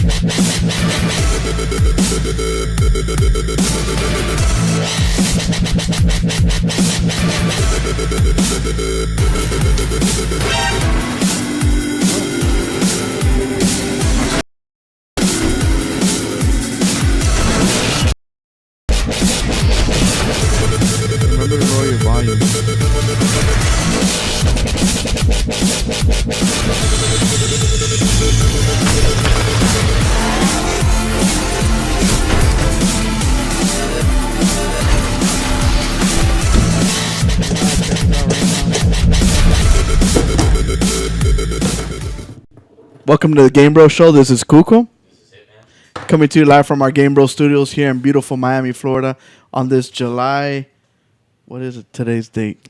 Remember to lower your volume. Welcome to the GameBros show. This is Kuko. Coming to you live from our GameBros studios here in beautiful Miami, Florida on this July. What is it? Today's date?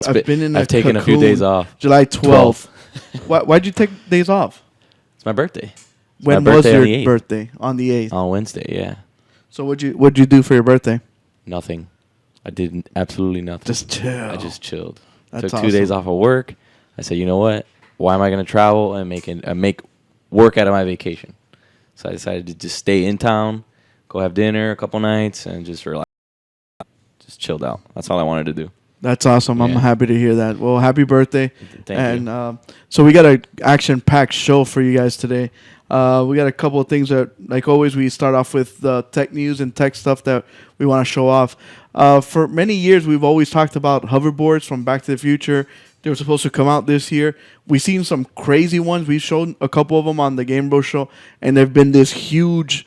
I've taken a few days off. July 12th. Why'd you take days off? It's my birthday. When was your birthday? On the 8th. On Wednesday, yeah. So what'd you do for your birthday? Nothing. I did absolutely nothing. Just chill. I just chilled. That's Took 2 days off of work. I said, you know what? Why am I going to travel and make work out of my vacation? So I decided to just stay in town, go have dinner a couple nights, and just relax. Just chilled out. That's all I wanted to do. That's awesome. Yeah. I'm happy to hear that. Well, happy birthday. Thank you. So we got an action-packed show for you guys today. We got a couple of things that, like always, we start off with tech news and tech stuff that we want to show off. For many years, we've always talked about hoverboards from Back to the Future. They were supposed to come out this year. We've seen some crazy ones. We've shown a couple of them on the GameBros show, and they've been this huge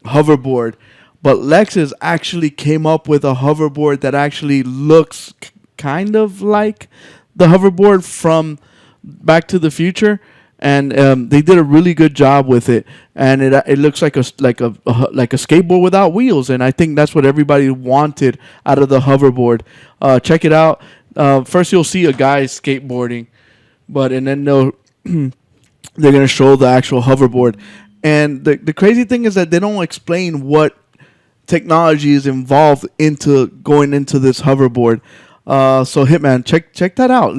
hoverboard. But Lexus actually came up with a hoverboard that actually looks kind of like the hoverboard from Back to the Future, and they did a really good job with it. And it looks like a skateboard without wheels, and I think that's what everybody wanted out of the hoverboard. Check it out. First, you'll see a guy skateboarding, and then they're gonna show the actual hoverboard. And the crazy thing is that they don't explain what technology is involved into going into this hoverboard. So Hitman, check that out.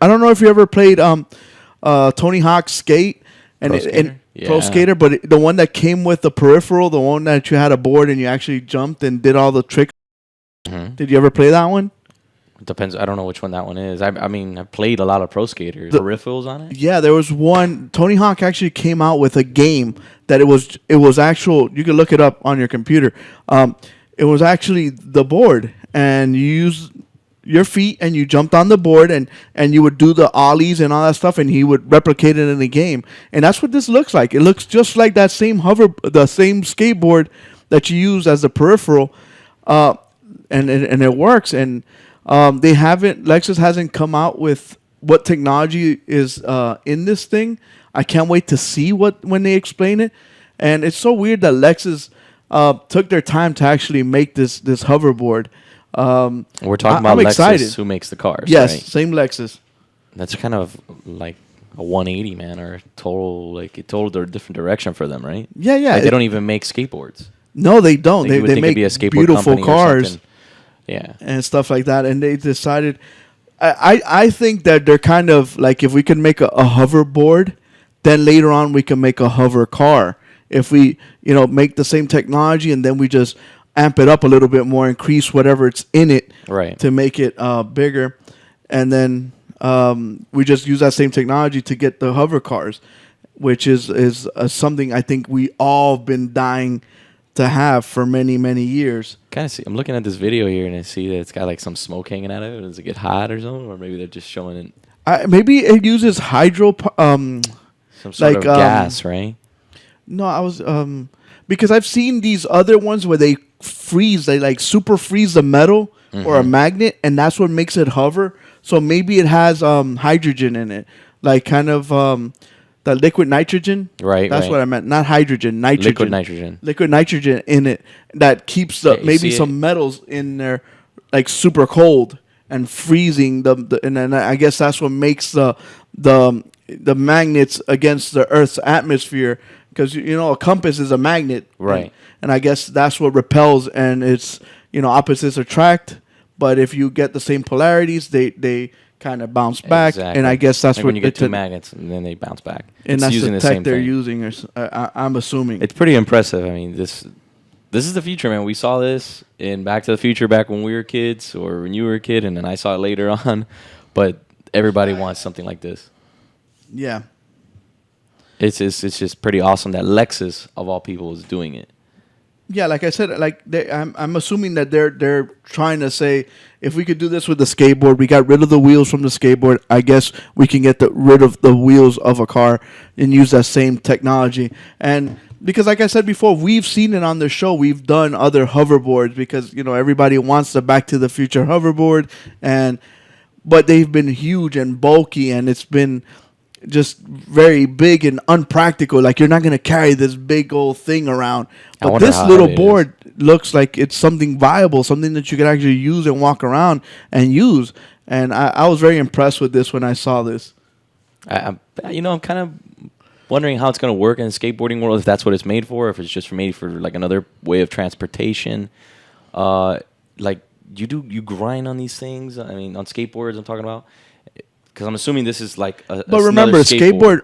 I don't know if you ever played Tony Hawk's Skate Pro Skater, but the one that came with the peripheral, the one that you had a board and you actually jumped and did all the tricks. Mm-hmm. Did you ever play that one? It depends. I don't know which one that one is. I mean, I've played a lot of Pro Skaters. The peripherals on it? Yeah, there was one. Tony Hawk actually came out with a game that it was actual. You can look it up on your computer. It was actually the board, and you used your feet and you jumped on the board and you would do the ollies and all that stuff, and he would replicate it in the game. And that's what this looks like. It looks just like that same the same skateboard that you use as the peripheral, and it works. And Lexus hasn't come out with what technology is in this thing. I can't wait to see when they explain it. And it's so weird that Lexus took their time to actually make this hoverboard. We're talking about Lexus, excited. Who makes the cars. Yes, right? Same Lexus. That's kind of like a 180, man, or a total different direction for them, right? Yeah. Like they don't even make skateboards. No, they don't. Like they make beautiful cars. Yeah, and stuff like that. And they decided, I think that they're kind of like, if we can make a hoverboard, then later on we can make a hover car. If we, make the same technology and then we just amp it up a little bit more, increase whatever it's in it, right, to make it bigger, and then we just use that same technology to get the hover cars, which is something I think we all been dying to have for many, many years. Kind of see. I'm looking at this video here and I see that it's got like some smoke hanging out of it. Does it get hot or something? Or maybe they're just showing it. Maybe it uses some sort of gas, right? No, I was because I've seen these other ones where they freeze. They like super freeze the metal or a magnet, and that's what makes it hover. So maybe it has hydrogen in it, like kind of the liquid nitrogen. Right. That's what I meant. Not hydrogen, nitrogen. Liquid nitrogen. Liquid nitrogen in it that keeps maybe some metals in there, like super cold and freezing and then I guess that's what makes the magnets against the Earth's atmosphere, because a compass is a magnet, right? And I guess that's what repels, and it's opposites attract. But if you get the same polarities, they kind of bounce back, Exactly. and I guess that's like what when you get two it- magnets and then they bounce back. and It's that's using the the tech same they're thing. using. I'm assuming. It's pretty impressive. I mean, this is the future, man. We saw this in Back to the Future back when we were kids, or when you were a kid, and then I saw it later on. But everybody wants something like this. Yeah. It's just pretty awesome that Lexus of all people is doing it. Yeah, like I said, I'm assuming that they're trying to say, if we could do this with the skateboard, we got rid of the wheels from the skateboard. I guess we can get rid of the wheels of a car and use that same technology. And because, like I said before, we've seen it on the show. We've done other hoverboards because everybody wants the Back to the Future hoverboard, but they've been huge and bulky, and it's been just very big and unpractical. Like, you're not going to carry this big old thing around. I But wonder this how little heavy it board looks like it's something viable, something that you could actually use and walk around and use. And I was very impressed with this when I saw this. I'm kind of wondering how it's going to work in the skateboarding world, if that's what it's made for, if it's just made for like another way of transportation. Like, you grind on these things? I mean, on skateboards I'm talking about? Because I'm assuming this is like But remember, skateboard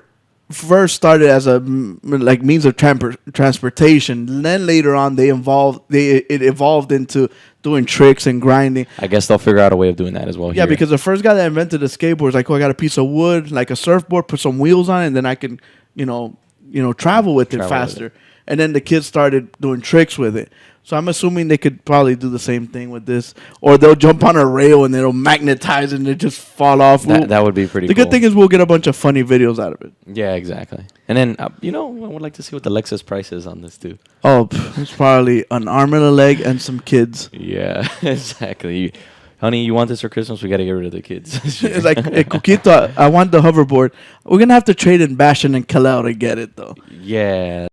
first started as a means of transportation. Then later on, it evolved into doing tricks and grinding. I guess they'll figure out a way of doing that as well. Yeah, here. because the first guy that invented the skateboard was like, I got a piece of wood, like a surfboard, put some wheels on it, and then I can, travel with it faster. And then the kids started doing tricks with it. So I'm assuming they could probably do the same thing with this, or they'll jump on a rail and it'll magnetize and it just fall off. That would be pretty. The good thing is we'll get a bunch of funny videos out of it. Yeah, exactly. And then I would like to see what the Lexus price is on this too. Oh, it's probably an arm and a leg and some kids. Yeah, exactly. Honey, you want this for Christmas? We got to get rid of the kids. It's like, hey, Coquito, I want the hoverboard. We're gonna have to trade in Bashan and Kalel to get it though. Yeah.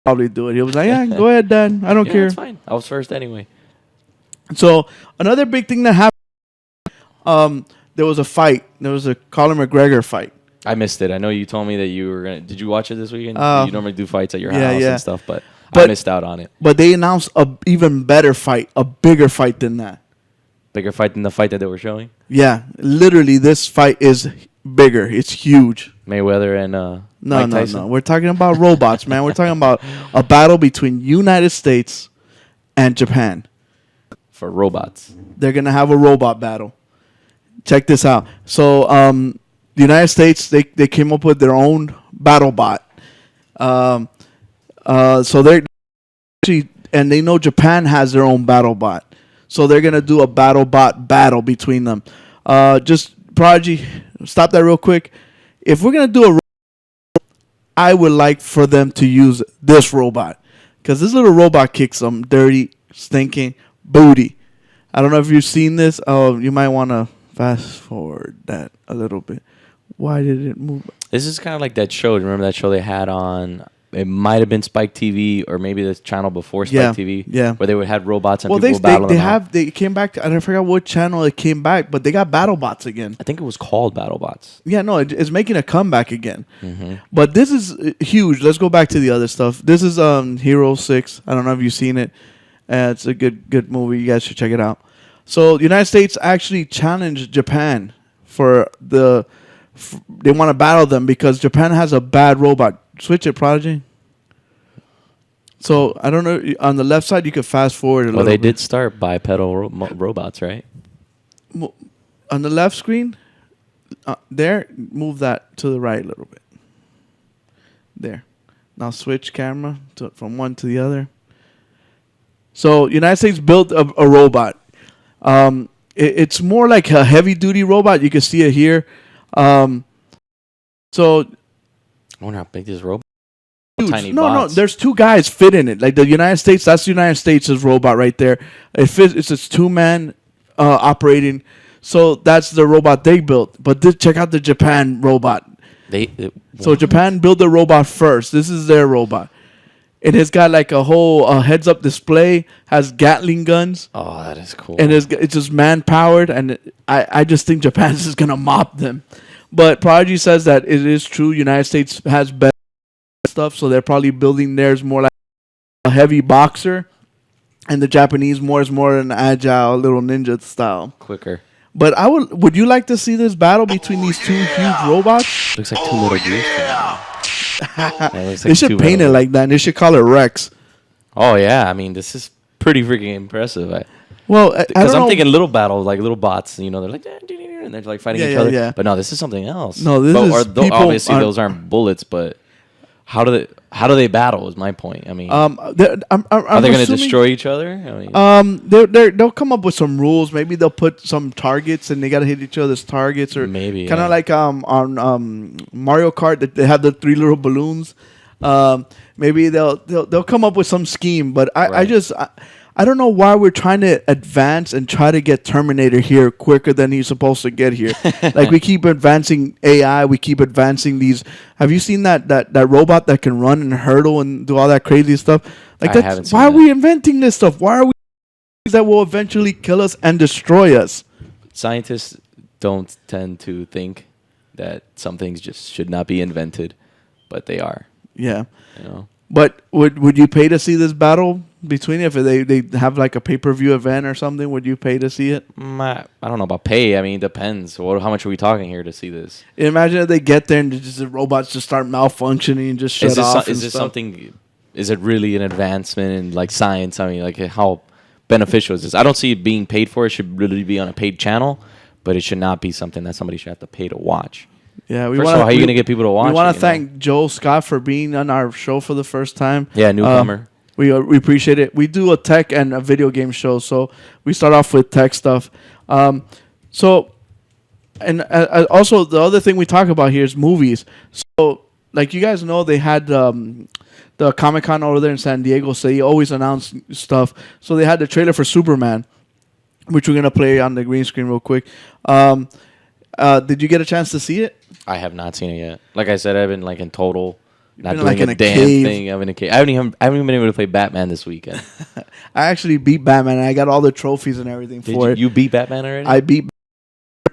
Probably do it. He was like, yeah, go ahead, Dad. I don't care. It's fine. I was first anyway. So another big thing that happened, there was a fight. There was a Conor McGregor fight. I missed it. I know you told me that you were gonna. Did you watch it this weekend? You normally do fights at your house and stuff, but I missed out on it. But they announced a even better fight, a bigger fight than that. Bigger fight than the fight that they were showing? Yeah, literally, this fight is bigger. It's huge. Mayweather and Mike Tyson? No. We're talking about robots, man. We're talking about a battle between United States and Japan. For robots. They're going to have a robot battle. Check this out. So, the United States, they came up with their own battle bot. So they're actually, and they know Japan has their own battle bot. So they're going to do a battle bot battle between them. Just, Prodigy, stop that real quick. If we're going to do a robot, I would like for them to use this robot. Because this little robot kicks some dirty, stinking booty. I don't know if you've seen this. Oh, you might want to fast forward that a little bit. Why did it move? This is kind of like that show. Do you remember that show they had on? It might have been Spike TV or maybe the channel before Spike TV. Yeah. Where they would have robots and people would battle them. They came back to, I don't forget what channel it came back, but they got BattleBots again. I think it was called BattleBots. Yeah, no, it's making a comeback again. Mm-hmm. But this is huge. Let's go back to the other stuff. This is Hero 6. I don't know if you've seen it. It's a good movie. You guys should check it out. So the United States actually challenged Japan they want to battle them because Japan has a bad robot. Switch it, Prodigy. So I don't know. On the left side, you could fast forward a little. Well, they did start bipedal robots, right? On the left screen, there, move that to the right a little bit. There. Now switch camera from one to the other. So United States built a robot. It's more like a heavy-duty robot. You can see it here. So I wonder how big this robot. huge. Tiny No, bots. there's two guys fit in it. Like the United States, that's the United States' robot right there. It fits. It's a two-man operating. So that's the robot they built. But check out the Japan robot. So Japan built the robot first. This is their robot. It has got like a whole heads-up display. Has Gatling guns. Oh, that is cool. And it's just man-powered. And I just think Japan's just gonna mop them. But Prodigy says that it is true. United States has better stuff, so they're probably building theirs more like a heavy boxer, and the Japanese more is more an agile little ninja style. Quicker. But would you like to see this battle between these two huge robots? Looks like two little dudes. They should paint it like that. And they should call it Rex. Oh yeah, I mean this is pretty freaking impressive. Because I'm thinking little battles, like little bots. You know, they're like and they're like fighting each other. Yeah. But no, this is something else. No, this is obviously those aren't bullets, but how do they battle? Is my point. I mean, are they going to destroy each other? I mean, they'll come up with some rules. Maybe they'll put some targets, and they got to hit each other's targets, or maybe kind of like on Mario Kart that they have the 3 little balloons. Maybe they'll come up with some scheme, but I don't know why we're trying to advance and try to get Terminator here quicker than he's supposed to get here. Like we keep advancing AI, we keep advancing these. Have you seen that robot that can run and hurdle and do all that crazy stuff? Like that's why are we inventing this stuff? Why are we that will eventually kill us and destroy us? Scientists don't tend to think that some things just should not be invented, but they are. Yeah. You know. But would you pay to see this battle between if they have like a pay-per-view event or something? Would you pay to see it? I don't know about pay. I mean, it depends. How much are we talking here to see this? Imagine if they get there and the robots just start malfunctioning and just shut off. Is this something? Is it really an advancement in like science? I mean, like how beneficial is this? I don't see it being paid for. It should really be on a paid channel, but it should not be something that somebody should have to pay to watch. Yeah, First of all, how are you going to get people to watch? We want to thank Joel Scott for being on our show for the first time. Yeah, newcomer. We appreciate it. We do a tech and a video game show, so we start off with tech stuff. Also, the other thing we talk about here is movies. So, like you guys know, they had the Comic-Con over there in San Diego, so they always announce stuff. So they had the trailer for Superman, which we're going to play on the green screen real quick. Did you get a chance to see it? I have not seen it yet. Like I said, I've been like in total not doing like a damn thing. I'm in a cave. I haven't even been able to play Batman this weekend. I actually beat Batman, and I got all the trophies and everything for it. You beat Batman already? I beat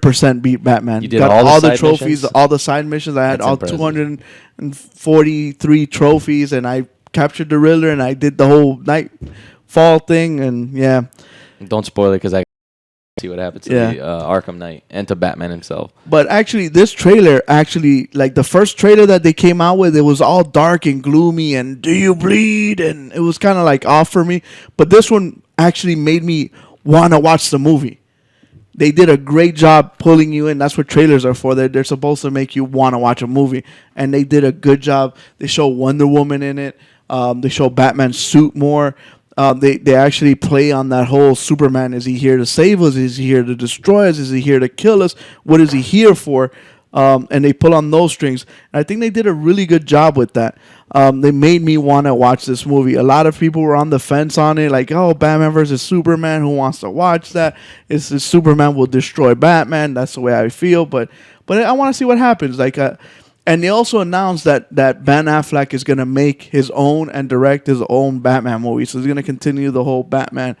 Batman. You did got all the trophies, missions? all the side missions. I had That's all impressive. 243 trophies, and I captured the Riddler, and I did the whole Nightfall thing, and yeah. Don't spoil it because I see what happens to the Arkham Knight and to Batman himself. But actually, this trailer, like the first trailer that they came out with, it was all dark and gloomy and do you bleed? And it was kind of like off for me. But this one actually made me want to watch the movie. They did a great job pulling you in. That's what trailers are for. They're supposed to make you want to watch a movie. And they did a good job. They show Wonder Woman in it. They show Batman's suit more. They actually play on that whole Superman. Is he here to save us? Is he here to destroy us? Is he here to kill us? What is he here for? And they pull on those strings. And I think they did a really good job with that. They made me want to watch this movie. A lot of people were on the fence on it, like, oh, Batman versus Superman. Who wants to watch that? It's Superman will destroy Batman. That's the way I feel. But I want to see what happens. And they also announced that Ben Affleck is going to make his own and direct his own Batman movie. So he's going to continue the whole Batman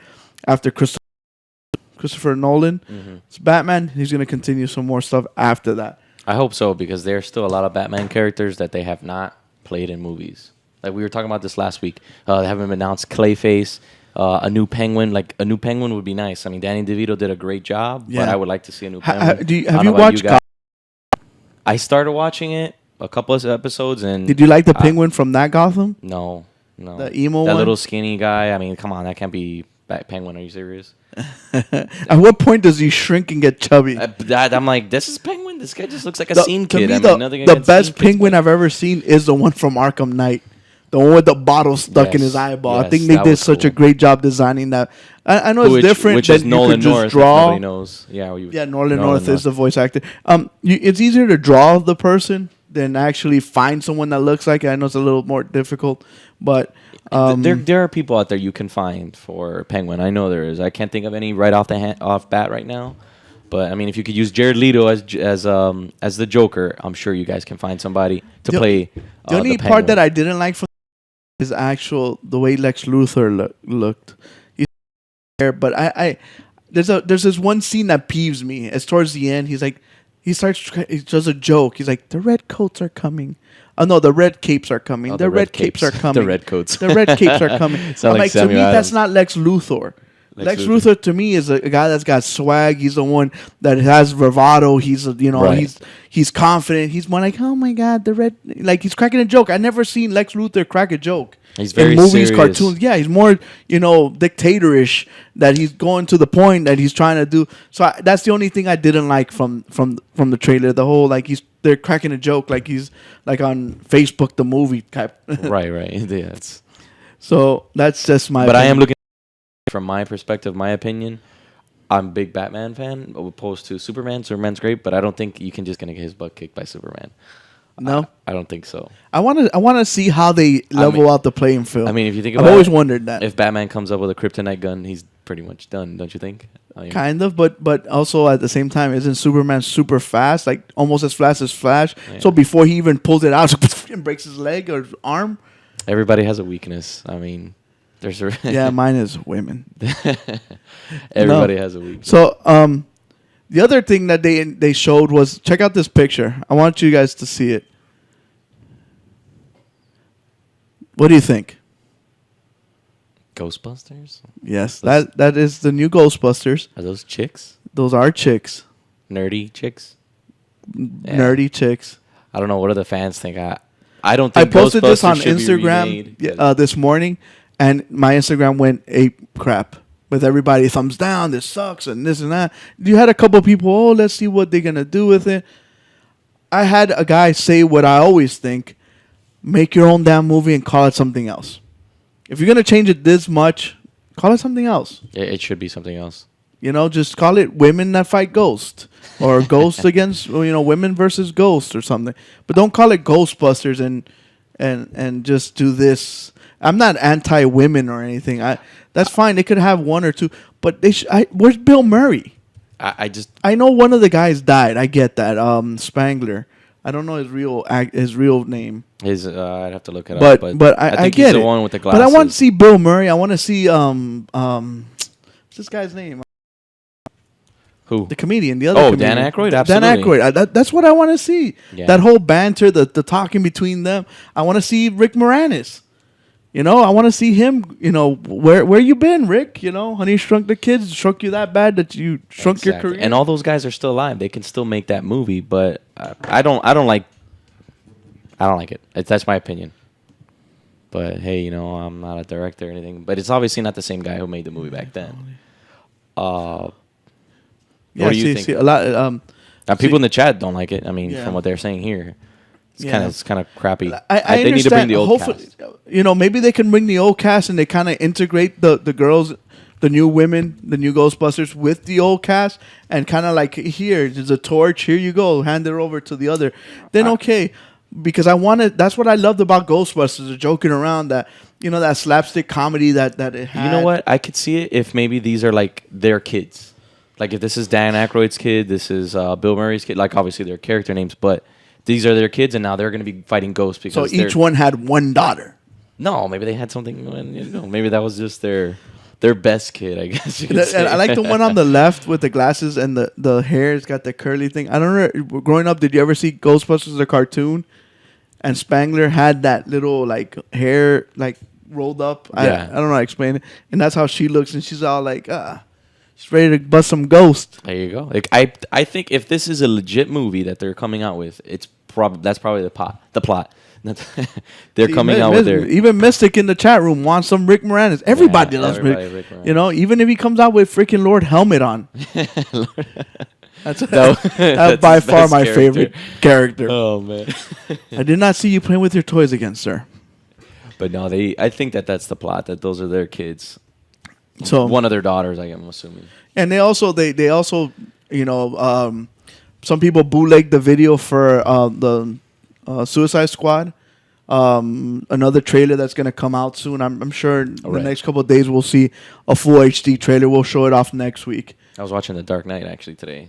after Christopher Nolan. Mm-hmm. It's Batman. He's going to continue some more stuff after that. I hope so, because there's still a lot of Batman characters that they have not played in movies. Like we were talking about this last week. They haven't announced Clayface, a new Penguin. Like a new Penguin would be nice. I mean, Danny DeVito did a great job, but I would like to see a new Penguin. Have you watched I started watching it, a couple of episodes, and did you like the Penguin from that Gotham? No. The emo that one? little skinny guy. I mean, come on, that can't be Penguin. Are you serious? At what point does he shrink and get chubby? I'm like, this is Penguin. This guy just looks like a scene kid. To me, the best Penguin I've ever seen is the one from Arkham Knight. The one with the bottle stuck in his eyeball. I think they did such a great job designing that. I know it's different. Which is Nolan North. Nobody knows. Yeah, Nolan North is the voice actor. It's easier to draw the person than actually find someone that looks like it. I know it's a little more difficult, but there are people out there you can find for Penguin. I know there is. I can't think of any right off bat right now. But I mean, if you could use Jared Leto as the Joker, I'm sure you guys can find somebody to play. The only part that I didn't like from is the way Lex Luthor looked. But there's this one scene that peeves me. It's towards the end. He does a joke. He's like, the red coats are coming. Oh no, the red capes are coming. Oh, the red capes are coming. The red coats. The red capes are coming. I'm like, to me, that's not Lex Luthor. Lex Luthor to me is a guy that's got swag. He's the one that has bravado. He's Right. he's confident. He's more like, oh my god, the red, like he's cracking a joke. I never seen Lex Luthor crack a joke. He's very in movies, serious. cartoons. Yeah, he's more dictatorish. That he's going to the point that he's trying to do. So that's the only thing I didn't like from the trailer. The whole like they're cracking a joke like he's like on Facebook the movie type. Right. Yeah, So that's just my. But I opinion. am looking from my perspective, my opinion. I'm a big Batman fan, opposed to Superman. Superman's great, but I don't think you can just gonna get his butt kicked by Superman. No, I don't think so. I want to see how they level out the playing field. I mean, if you think I've about always it, wondered that. if Batman comes up with a kryptonite gun, he's pretty much done, don't you think? I mean, Kind of, but also at the same time, isn't Superman super fast, like almost as fast as Flash? Yeah. So before he even pulls it out and breaks his leg or arm, everybody has a weakness. I mean, there's a yeah, mine is women. everybody No. has a weakness. So the other thing that they showed was, check out this picture. I want you guys to see it. What do you think? Ghostbusters? Yes, that is the new Ghostbusters. Are those chicks? Those are chicks, Nerdy chicks? nerdy chicks. I don't know. What do the fans think? I don't I think posted this Ghostbusters on should be Instagram remade. this morning, and my Instagram went ape crap with everybody thumbs down. This sucks and this and that. You had a couple of people. Oh, let's see what they're gonna do with it. I had a guy say what I always think: make your own damn movie and call it something else. If you're gonna change it this much, call it something else. It should be something else. Just call it Women That Fight Ghost or Ghost against Women versus Ghost or something. But don't call it Ghostbusters and just do this. I'm not anti-women or anything. That's fine. They could have one or two, but where's Bill Murray? I know one of the guys died. I get that. Spangler. I don't know his real name. I'd have to look it up. But I think get he's the it. one with the glasses. But I want to see Bill Murray. I want to see what's this guy's name? Who? The comedian, the other comedian. Dan Aykroyd? Absolutely. Dan Aykroyd. That's what I want to see. Yeah. That whole banter, the talking between them. I want to see Rick Moranis. I want to see him. Where you been, Rick? Honey Shrunk the Kids shrunk you that bad that you shrunk your career. And all those guys are still alive. They can still make that movie, but I don't like it. That's my opinion. But hey, I'm not a director or anything. But it's obviously not the same guy who made the movie back then. What do you think? See, a lot. People in the chat don't like it. I mean, Yeah. from what they're saying here, it's Yeah. kind of crappy. I they need to bring the old Hopefully, cast. maybe they can bring the old cast and they kind of integrate the girls, the new women, the new Ghostbusters with the old cast, and kind of like, here, there's a torch. Here you go. Hand it over to the other. Then okay, because I wanted. That's what I loved about Ghostbusters. The joking around, that that slapstick comedy that it had. You know what? I could see it if maybe these are like their kids. Like if this is Dan Aykroyd's kid, this is Bill Murray's kid. Like obviously their character names, but these are their kids, and now they're going to be fighting ghosts because. So each one had one daughter. No, maybe they had something. Maybe that was just their best kid. I guess you could say. And I like the one on the left with the glasses and the hair's got the curly thing. I don't know. Growing up, did you ever see Ghostbusters the cartoon? And Spangler had that little like hair like rolled up. Yeah. I don't know how to explain it. And that's how she looks, and she's all like, she's ready to bust some ghost. There you go. Like I think if this is a legit movie that they're coming out with, that's probably the plot. They're coming out with their. Even Mystic in the chat room wants some Rick Moranis. Everybody loves Rick Moranis. Even if he comes out with freaking Lord Helmet on. That's by his far best my character. favorite character. Oh man. I did not see you playing with your toys again, sir. But no, I think that's the plot. That those are their kids. So one of their daughters, I'm assuming. And they also some people bootlegged the video for the Suicide Squad. Another trailer that's going to come out soon. I'm sure in the next couple of days we'll see a full HD trailer. We'll show it off next week. I was watching The Dark Knight actually today.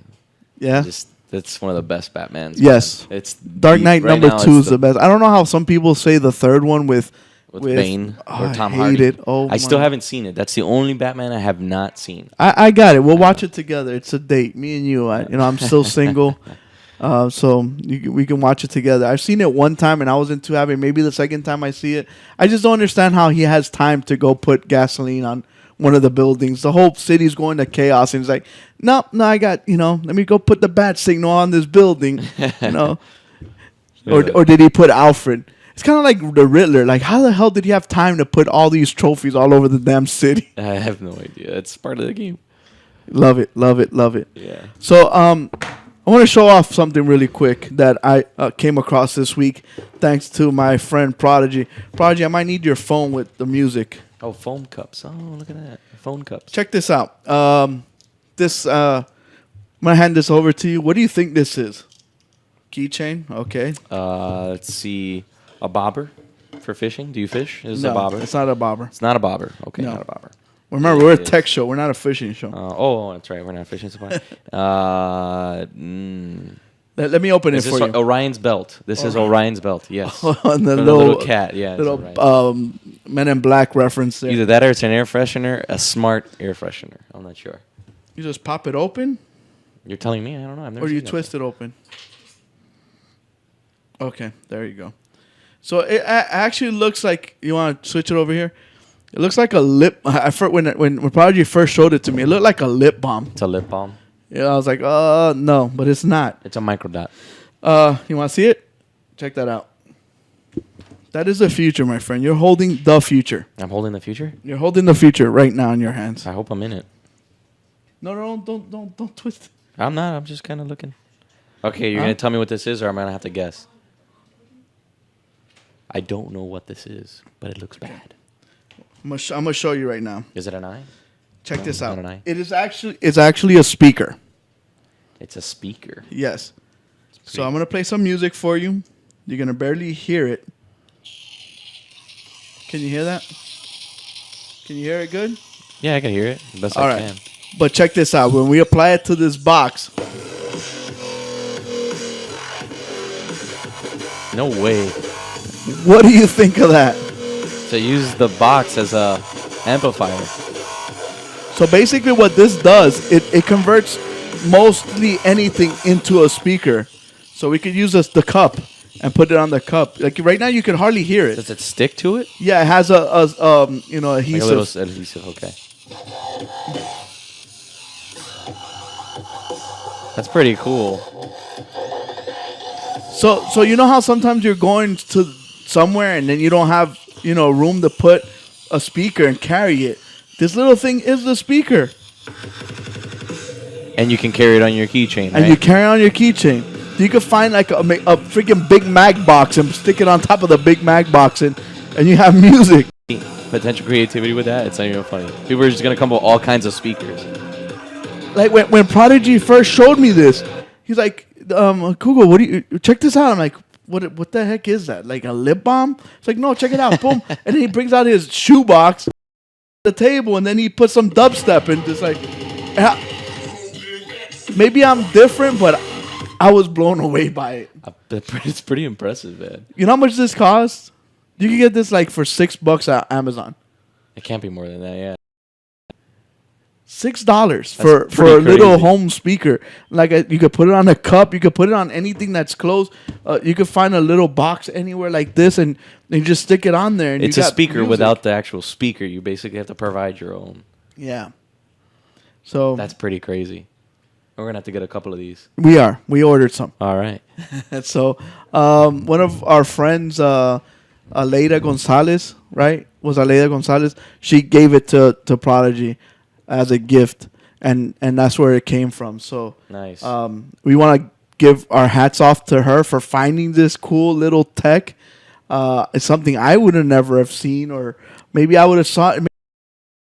Yeah. That's one of the best Batmans. Yes. It's Dark Knight right number 2 is the best. I don't know how some people say the third one with Bane or Tom I Hardy. hate it. Oh, I still haven't seen it. That's the only Batman I have not seen. I got it. We'll watch it together. It's a date. Me and you. I'm still single. So we can watch it together. I've seen it one time and I wasn't too happy. Maybe the second time I see it, I just don't understand how he has time to go put gasoline on one of the buildings. The whole city's going to chaos, and he's like, no, I got, let me go put the bat signal on this building, Yeah. Or did he put Alfred? It's kind of like the Riddler. Like, how the hell did he have time to put all these trophies all over the damn city? I have no idea. It's part of the game. Love it, love it, love it. Yeah. So, I want to show off something really quick that I came across this week, thanks to my friend Prodigy. Prodigy, I might need your phone with the music. Oh, foam cups. Oh, look at that. Phone cups. Check this out. I'm gonna hand this over to you. What do you think this is? Keychain? Okay. Let's see. A bobber for fishing. Do you fish? Is it No, a bobber? it's not a bobber. It's not a bobber. Okay, No. not a bobber. Remember, we're a tech show. We're not a fishing show. That's right. We're not a fishing supply. Let me open it Is this for you. Orion's belt? This is Orion's belt. Yes. On the From the little little cat. Yeah. it's little Orion. Men in Black reference there. Either that or it's an air freshener, a smart air freshener. I'm not sure. You just pop it open, You're telling me? I don't know. I've never or you seen that. twist it open. Okay, there you go. So it actually looks like, you want to switch it over here? It looks like a lip. When Prodigy first showed it to me, it looked like a lip balm. It's a lip balm. Yeah, I was like, no, but it's not. It's a micro dot. You want to see it? Check that out. That is the future, my friend. You're holding the future. I'm holding the future. You're holding the future right now in your hands. I hope I'm in it. No, don't twist it. I'm not. I'm just kind of looking. Okay, you're Huh? gonna tell me what this is, or I'm gonna have to guess. I don't know what this is, but it looks bad. I'm gonna show you right now. Is it an eye? Check No, this not out. an eye. It's actually a speaker. It's a speaker. Yes. So I'm gonna play some music for you. You're gonna barely hear it. Can you hear that? Can you hear it good? Yeah, I can hear it. The best All I right. can. But check this out. When we apply it to this box, No way. what do you think of that? So use the box as a amplifier. So basically what this does, it converts mostly anything into a speaker. So we could use the cup and put it on the cup. Like right now you can hardly hear it. Does it stick to it? Yeah, it has Like a adhesive. little adhesive. Okay. That's pretty cool. So you know how sometimes you're going to somewhere and then you don't have, room to put a speaker and carry it. This little thing is the speaker. And you can carry it on your keychain, right? And you carry it on your keychain. You could find like a freaking Big Mac box and stick it on top of the Big Mac box and you have music. Potential creativity with that, it's not even funny. People are just going to come up with all kinds of speakers. Like when Prodigy first showed me this, he's like, Google, what do you check this out? I'm like, what the heck is that? Like a lip balm? It's like, no, check it out. Boom. And then he brings out his shoebox, the table, and then he puts some dubstep and just like, maybe I'm different, but I was blown away by it. It's pretty impressive, man. You know how much this costs? You can get this like for $6 at Amazon. It can't be more than that, yeah. $6 for a pretty little crazy. home speaker. Like you could put it on a cup. You could put it on anything that's closed. You could find a little box anywhere like this, and you just stick it on there. And It's you a got speaker music. without the actual speaker. You basically have to provide your own. Yeah. So That's pretty crazy. We're going to have to get a couple of these. we ordered some. All right. So one of our friends, Aleida Gonzalez, right? Was Aleida Gonzalez? She gave it to Prodigy as a gift, and that's where it came from. So Nice. we want to give our hats off to her for finding this cool little tech. It's something I would have never have seen, or maybe I would have saw it in the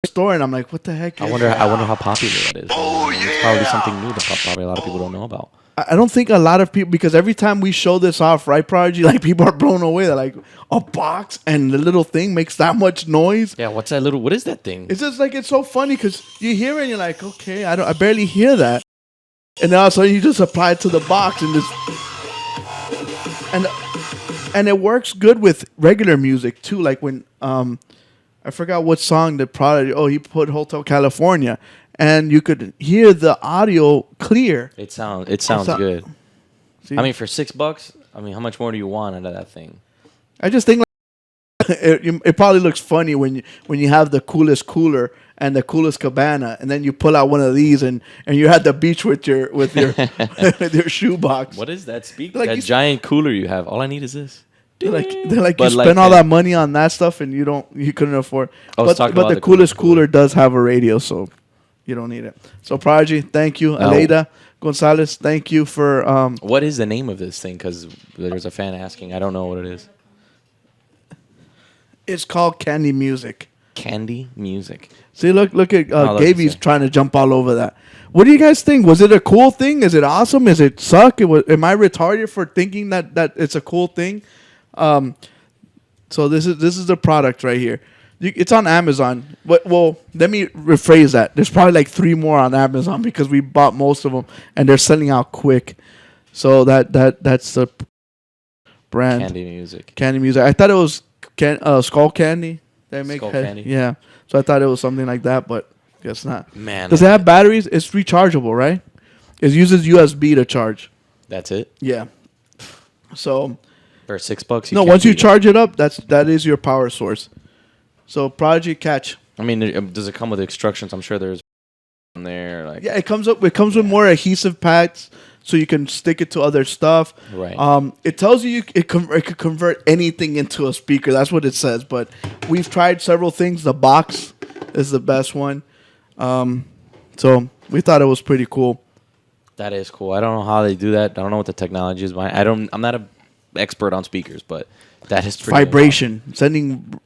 store, and I'm like, what the heck? I wonder how popular that is. It's probably something new that probably a lot of people don't know about. I don't think a lot of people, because every time we show this off, right, Prodigy, like people are blown away. They're like, a box and the little thing makes that much noise. Yeah, what is that thing? It's just like, it's so funny because you hear it and you're like, okay, I barely hear that. And then all of a sudden you just apply it to the box and and it works good with regular music too. Like when, I forgot what song the Prodigy, he put Hotel California, and you could hear the audio clear. It sounds good. See? I mean, for $6, I mean, how much more do you want out of that thing? I just think like, it probably looks funny when you have the coolest cooler and the coolest cabana, and then you pull out one of these and you're at the beach with your with your shoebox. What is that speaker? Like That you- giant cooler you have. All I need is this. They're like But you like spend all that- that money on that stuff and you couldn't afford. I was talking about the the coolest cooler. cooler does have a radio, so you don't need it. So Prodigy, thank you. No. Aleida Gonzalez, thank you for What is the name of this thing? Because there's a fan asking. I don't know what it is. it's called Candy Music. Candy music. See, look at look, Gaby's see. trying to jump all over that. What do you guys think? Was it a cool thing? Is it awesome? Is it suck? Am I retarded for thinking that it's a cool thing? So this is the product right here. It's on Amazon. Well, let me rephrase that. There's probably like 3 more on Amazon because we bought most of them and they're selling out quick. So that's the brand. Candy music. Candy Music. I thought it was Skull Candy. They make Skull Candy? Yeah. So I thought it was something like that, but guess not. Man. Does it have batteries? It's rechargeable, right? It uses USB to charge. That's it? Yeah. So For $6? no, can't once you beat it. charge it up, that is your power source. So Prodigy catch. I mean, does it come with instructions? I'm sure there's on there. Like, Yeah, it comes with more adhesive packs, so you can stick it to other stuff. Right. It tells you it could convert anything into a speaker. That's what it says. But we've tried several things. The box is the best one. So we thought it was pretty cool. That is cool. I don't know how they do that. I don't know what the technology is behind. I'm not an expert on speakers, but that is pretty Vibration, sending.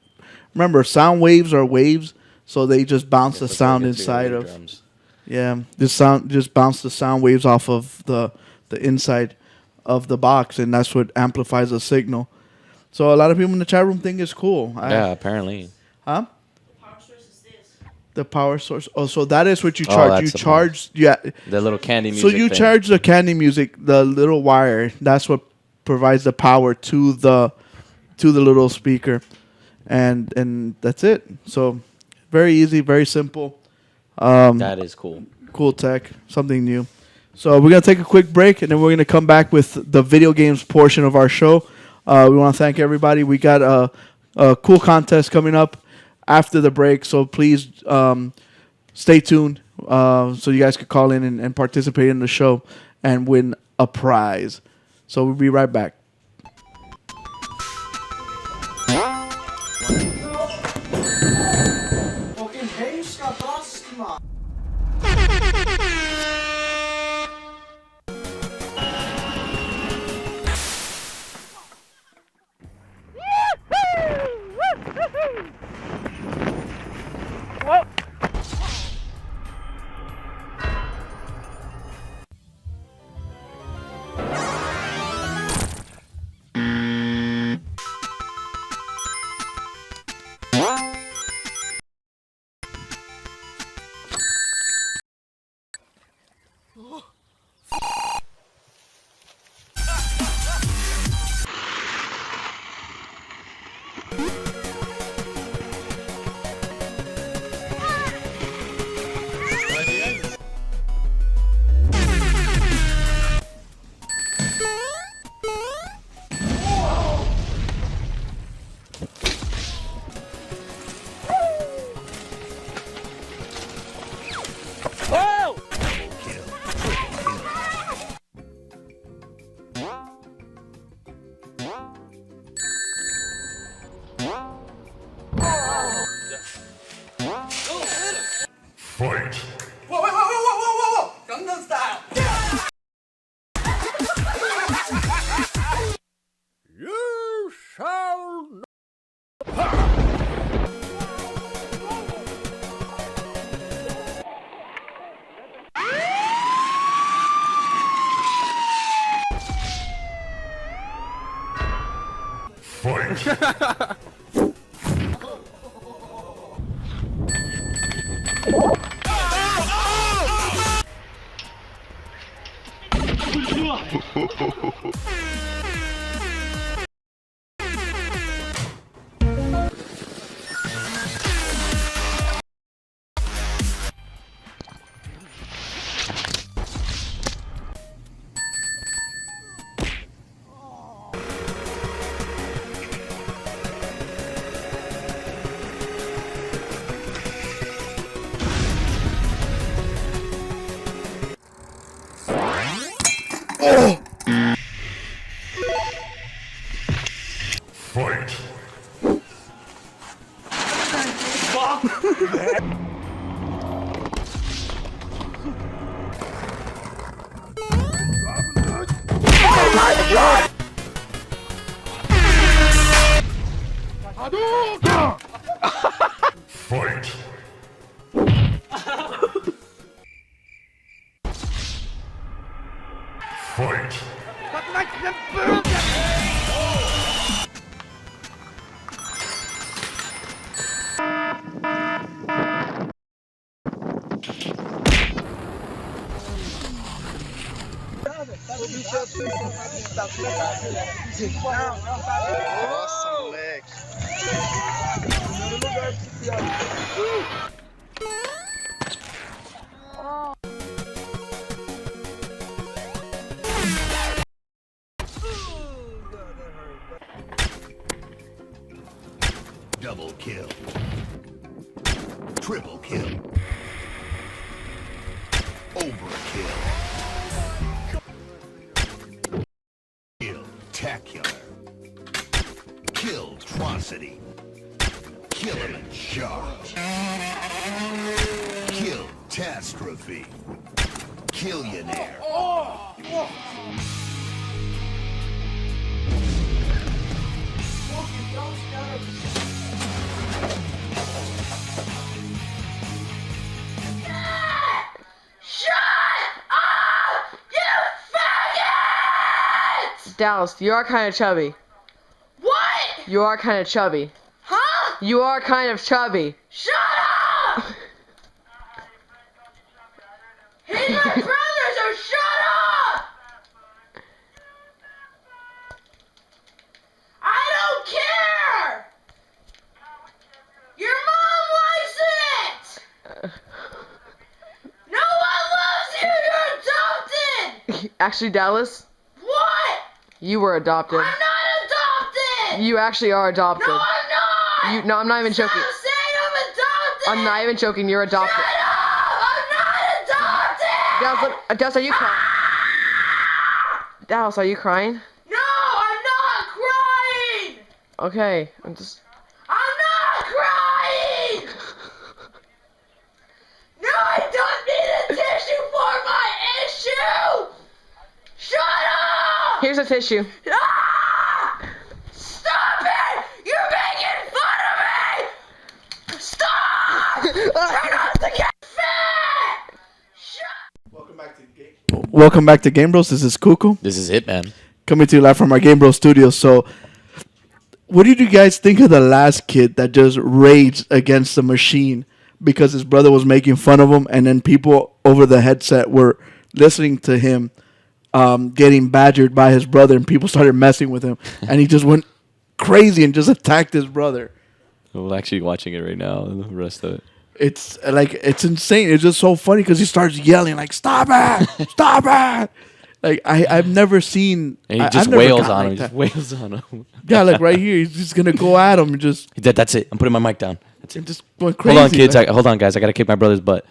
Remember, sound waves are waves, so they just bounce the It's sound like into your inside of. eardrums. Yeah, just bounce the sound waves off of the inside of the box, and that's what amplifies the signal. So a lot of people in the chat room think it's cool. Yeah, apparently. Huh? Power source is this. The power source. Oh, so that is what you Oh, charge. that's You the charge. Yeah. The little candy So music you thing. charge the Candy Music, the little wire. That's what provides the power to the little speaker, and that's it. So very easy, very simple. That is cool. Cool tech, something new. So we're gonna take a quick break, and then we're gonna come back with the video games portion of our show. We want to thank everybody. We got a cool contest coming up after the break, so please stay tuned so you guys can call in and participate in the show and win a prize. So we'll be right back. Fight! Whoa, whoa, whoa, whoa, whoa, whoa, whoa! Gangnam Style! You shall Fight! Fight! Fight! Nossa, moleque. Double kill. Triple kill. Overkill. Kill-tacular. Kill-trocity. Kill-in-charge. Kill-tastrophe. Killionaire. Dallas, you are kind of chubby. What? You are kind of chubby. Huh? You are kind of chubby. Shut up! He's my brother, so shut up! I don't care! Your mom likes it! No one loves you! You're adopted! Actually, Dallas, What? you were adopted. I'm not adopted! You actually are adopted. No, I'm not! No, I'm not even Stop joking. saying I'm adopted! I'm not even joking. You're adopted. Shut up! I'm not adopted! Dallas, are you crying? Dallas, are you crying? No, I'm not crying! Okay, I'm just. I'm not crying! No, I don't need a tissue for my issue! Shut up! Here's a tissue. Ah! Stop it! You're making fun of me! Stop! Turn off the cafe! Shut Welcome back to GameBros. This is Kuku This is it, man. coming to you live from our GameBros studio. So, what did you guys think of the last kid that just raged against the machine because his brother was making fun of him, and then people over the headset were listening to him getting badgered by his brother, and people started messing with him, and he just went crazy and just attacked his brother. We're actually watching it right now. The rest of it. It's like, it's insane. It's just so funny because he starts yelling like, "Stop it! Stop it!" Like I've never seen. And he I've just never wails gotten on him. like He just that. wails on him. Yeah, like right here, he's just gonna go at him and just That's it. I'm putting my mic down. That's it. just going crazy. Hold on, kids. Like, Hold on, guys. I gotta kick my brother's butt.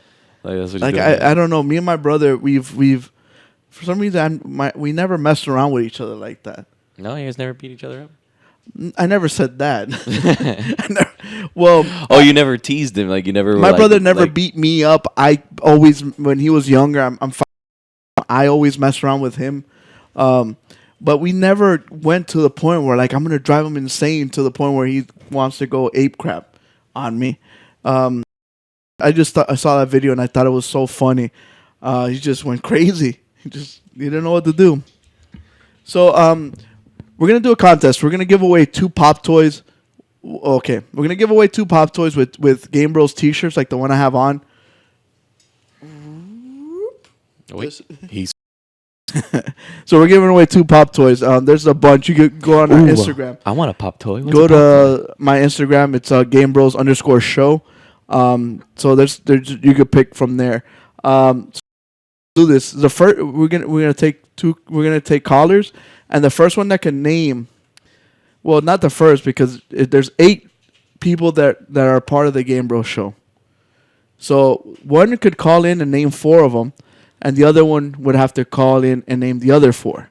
Like, that's what he's like doing. I don't know. Me and my brother, we've for some reason we never messed around with each other like that. No, you guys never beat each other up. I never said that. Well, Oh, you never teased him. Like you never. were my like- brother never like- beat me up. I always, when he was younger, I always messed around with him. But we never went to the point where like I'm gonna drive him insane to the point where he wants to go ape crap on me. I saw that video and I thought it was so funny. He just went crazy. He didn't know what to do. So we're gonna do a contest. We're gonna give away 2 pop toys. Okay, we're gonna give away 2 pop toys with Game Bros T-shirts like the one I have on. Wait, he's So we're giving away 2 pop toys. There's a bunch. You could go on our Instagram. I want a pop toy. What's Go a pop toy? to my Instagram. It's GameBros_show. So there's you could pick from there. So do this. The first we're gonna take 2. We're gonna take callers, and the first one that can name. Well, not the first because there's 8 people that are part of the Game Bros show. So one could call in and name 4 of them, and the other one would have to call in and name the other 4.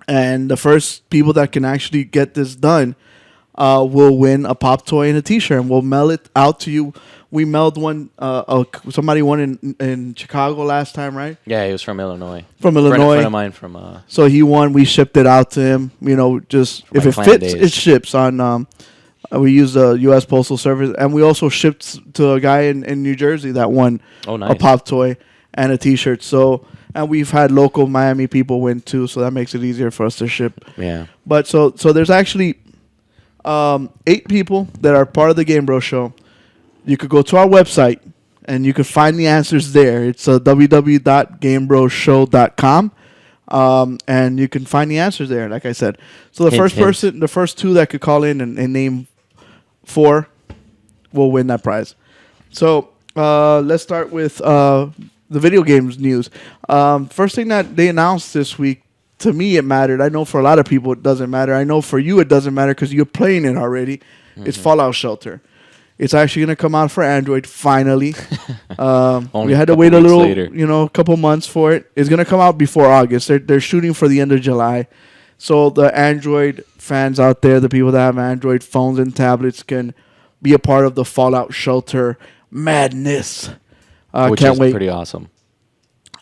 And the first people that can actually get this done, will win a pop toy and a T-shirt, and we'll mail it out to you. We mailed one. Somebody won in Chicago last time, right? Yeah, he was from Illinois. From Friend Illinois. of mine from. So he won. We shipped it out to him. You know, just if my it clan fits, days. it ships on. We use the U.S. Postal Service, and we also shipped to a guy in New Jersey that won Oh, a nice. pop toy and a T-shirt. So, and we've had local Miami people win too, so that makes it easier for us to ship. Yeah. But so there's actually 8 people that are part of the GameBros show. You could go to our website and you could find the answers there. It's www.gamebroshow.com. And you can find the answers there, like I said. So the first 2 that could call in and name 4 will win that prize. So let's start with the video games news. First thing that they announced this week, to me it mattered. I know for a lot of people it doesn't matter. I know for you it doesn't matter because you're playing it already. It's Fallout Shelter. It's actually going to come out for Android finally. We had to wait a little, later. a couple months for it. It's going to come out before August. They're shooting for the end of July. So the Android fans out there, the people that have Android phones and tablets, can be a part of the Fallout Shelter madness. Which can't is wait. pretty awesome.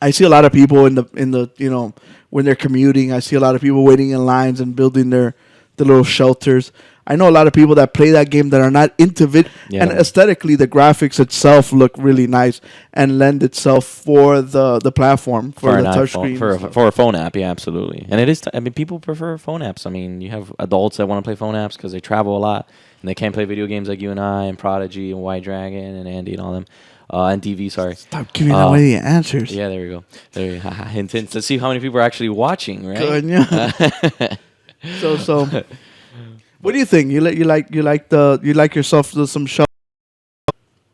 I see a lot of people in the when they're commuting. I see a lot of people waiting in lines and building the little shelters. I know a lot of people that play that game that are not into it, and aesthetically, the graphics itself look really nice and lend itself for the platform for the touchscreen for a phone app. Yeah, absolutely. And it is. People prefer phone apps. I mean, you have adults that want to play phone apps because they travel a lot and they can't play video games like you and I and Prodigy and White Dragon and Andy and all them. And TV, sorry. Stop giving away the answers. Yeah, there we go. There you go. Hint, hint. Let's see how many people are actually watching, right? Good, yeah. So. What do you think? You like yourself some show?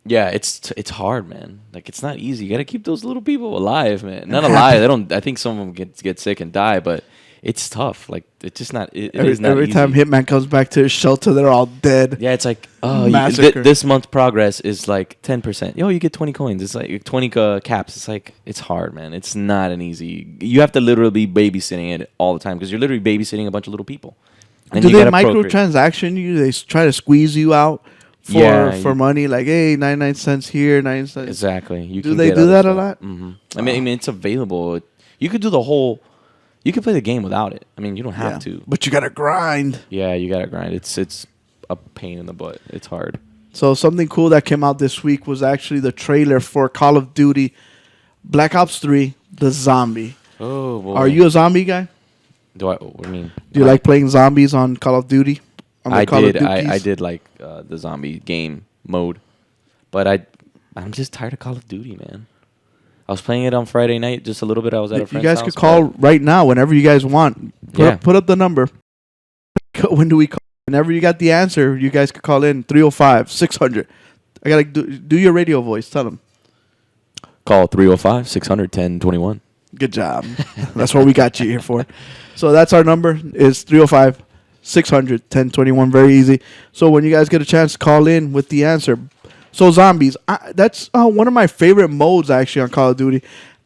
Yeah, it's hard, man. Like it's not easy. You got to keep those little people alive, man. Not alive. They don't. I think some of them get sick and die, but it's tough. Like it's just not. It is not every easy. time Hitman comes back to his shelter, they're all dead. Yeah, it's like this month's progress is like 10%. Yo, you get 20 coins. It's like 20 caps. It's like it's hard, man. It's not an easy. You have to literally be babysitting it all the time because you're literally babysitting a bunch of little people. And do they microtransaction you? They try to squeeze you out for money, like 99 cents here, 9 cents. Exactly. You do they do that a lot? Mm-hmm. I mean, it's available. You could do the whole. You could play the game without it. I mean, you don't have to. But you gotta grind. Yeah, you gotta grind. It's a pain in the butt. It's hard. So something cool that came out this week was actually the trailer for Call of Duty Black Ops 3: The Zombie. Oh boy. Are you a zombie guy? What do you mean? Do you like playing zombies on Call of Duty? I did like the zombie game mode, but I'm just tired of Call of Duty, man. I was playing it on Friday night, just a little bit. I was at a friend's You guys house, could call right now whenever you guys want. Put up the number. When do we call? Whenever you got the answer, you guys could call in 305-600. I gotta do your radio voice. Tell them. Call 305-600-1021. Good job. That's what we got you here for. So that's our number is 305-600-1021. Very easy. So when you guys get a chance, call in with the answer. So zombies, that's one of my favorite modes actually on Call of Duty.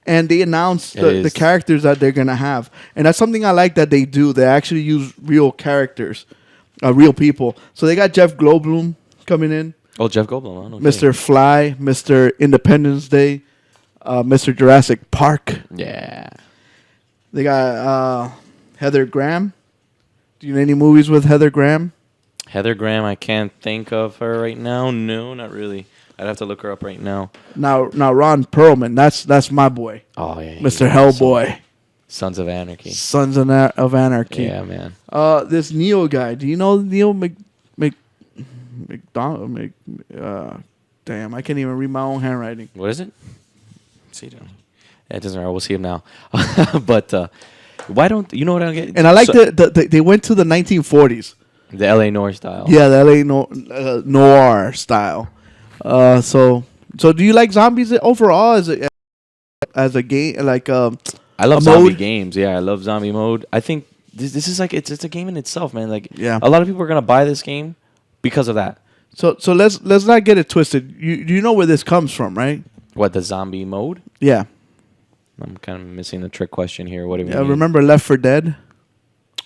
And they announced the characters that they're going to have. And that's something I like that they do. They actually use real characters, real people. So they got Jeff Goldblum coming in. Oh, Jeff Goldblum. Okay. Mr. Fly, Mr. Independence Day, Mr. Jurassic Park. Yeah. They got Heather Graham. Do you know any movies with Heather Graham? Heather Graham, I can't think of her right now. No, not really. I'd have to look her up right now. Now Ron Perlman, that's my boy. Oh yeah, Mr. Hellboy. Sons of Anarchy. Sons of Anarchy. Yeah, man. This Neo guy. Do you know Neo McDonald? Damn, I can't even read my own handwriting. What is it? See, it doesn't matter. We'll see him now. But why don't you know what I get? And I like they went to the 1940s. The L.A. Noir style. Yeah, the L.A. Noir style. So do you like zombies overall as a game? Like I love zombie games. Yeah, I love zombie mode. I think this is like it's a game in itself, man. Like a lot of people are gonna buy this game because of that. So let's not get it twisted. You know where this comes from, right? What, the zombie mode? Yeah. I'm kind of missing the trick question here. What do you mean? Remember Left 4 Dead?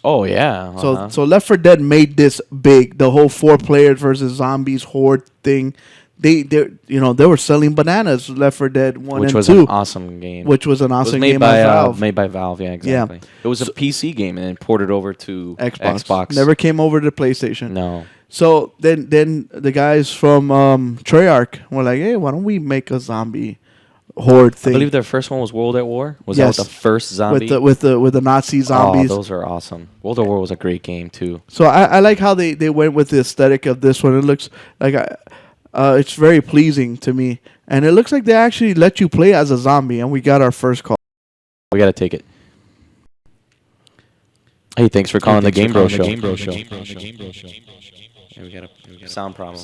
Oh yeah. So Left 4 Dead made this big. The whole 4 players versus zombies horde thing. They were selling bananas. Left 4 Dead 1 which and was 2, an awesome game. which was an It was awesome made game by by Valve. made by Valve. Yeah, exactly. It was a PC game and then ported over to Xbox. Never came over to PlayStation. No. So then the guys from Treyarch were like, hey, why don't we make a zombie horde I thing? believe their first one was World at War. Was Yes. that the first zombie? with the Nazi zombies. Oh, those are awesome. World at War was a great game too. So I like how they went with the aesthetic of this one. It looks like it's very pleasing to me, and it looks like they actually let you play as a zombie. And we got our first call. We gotta take it. Hey, thanks for calling the GameBros show. Yeah, we got a sound problem.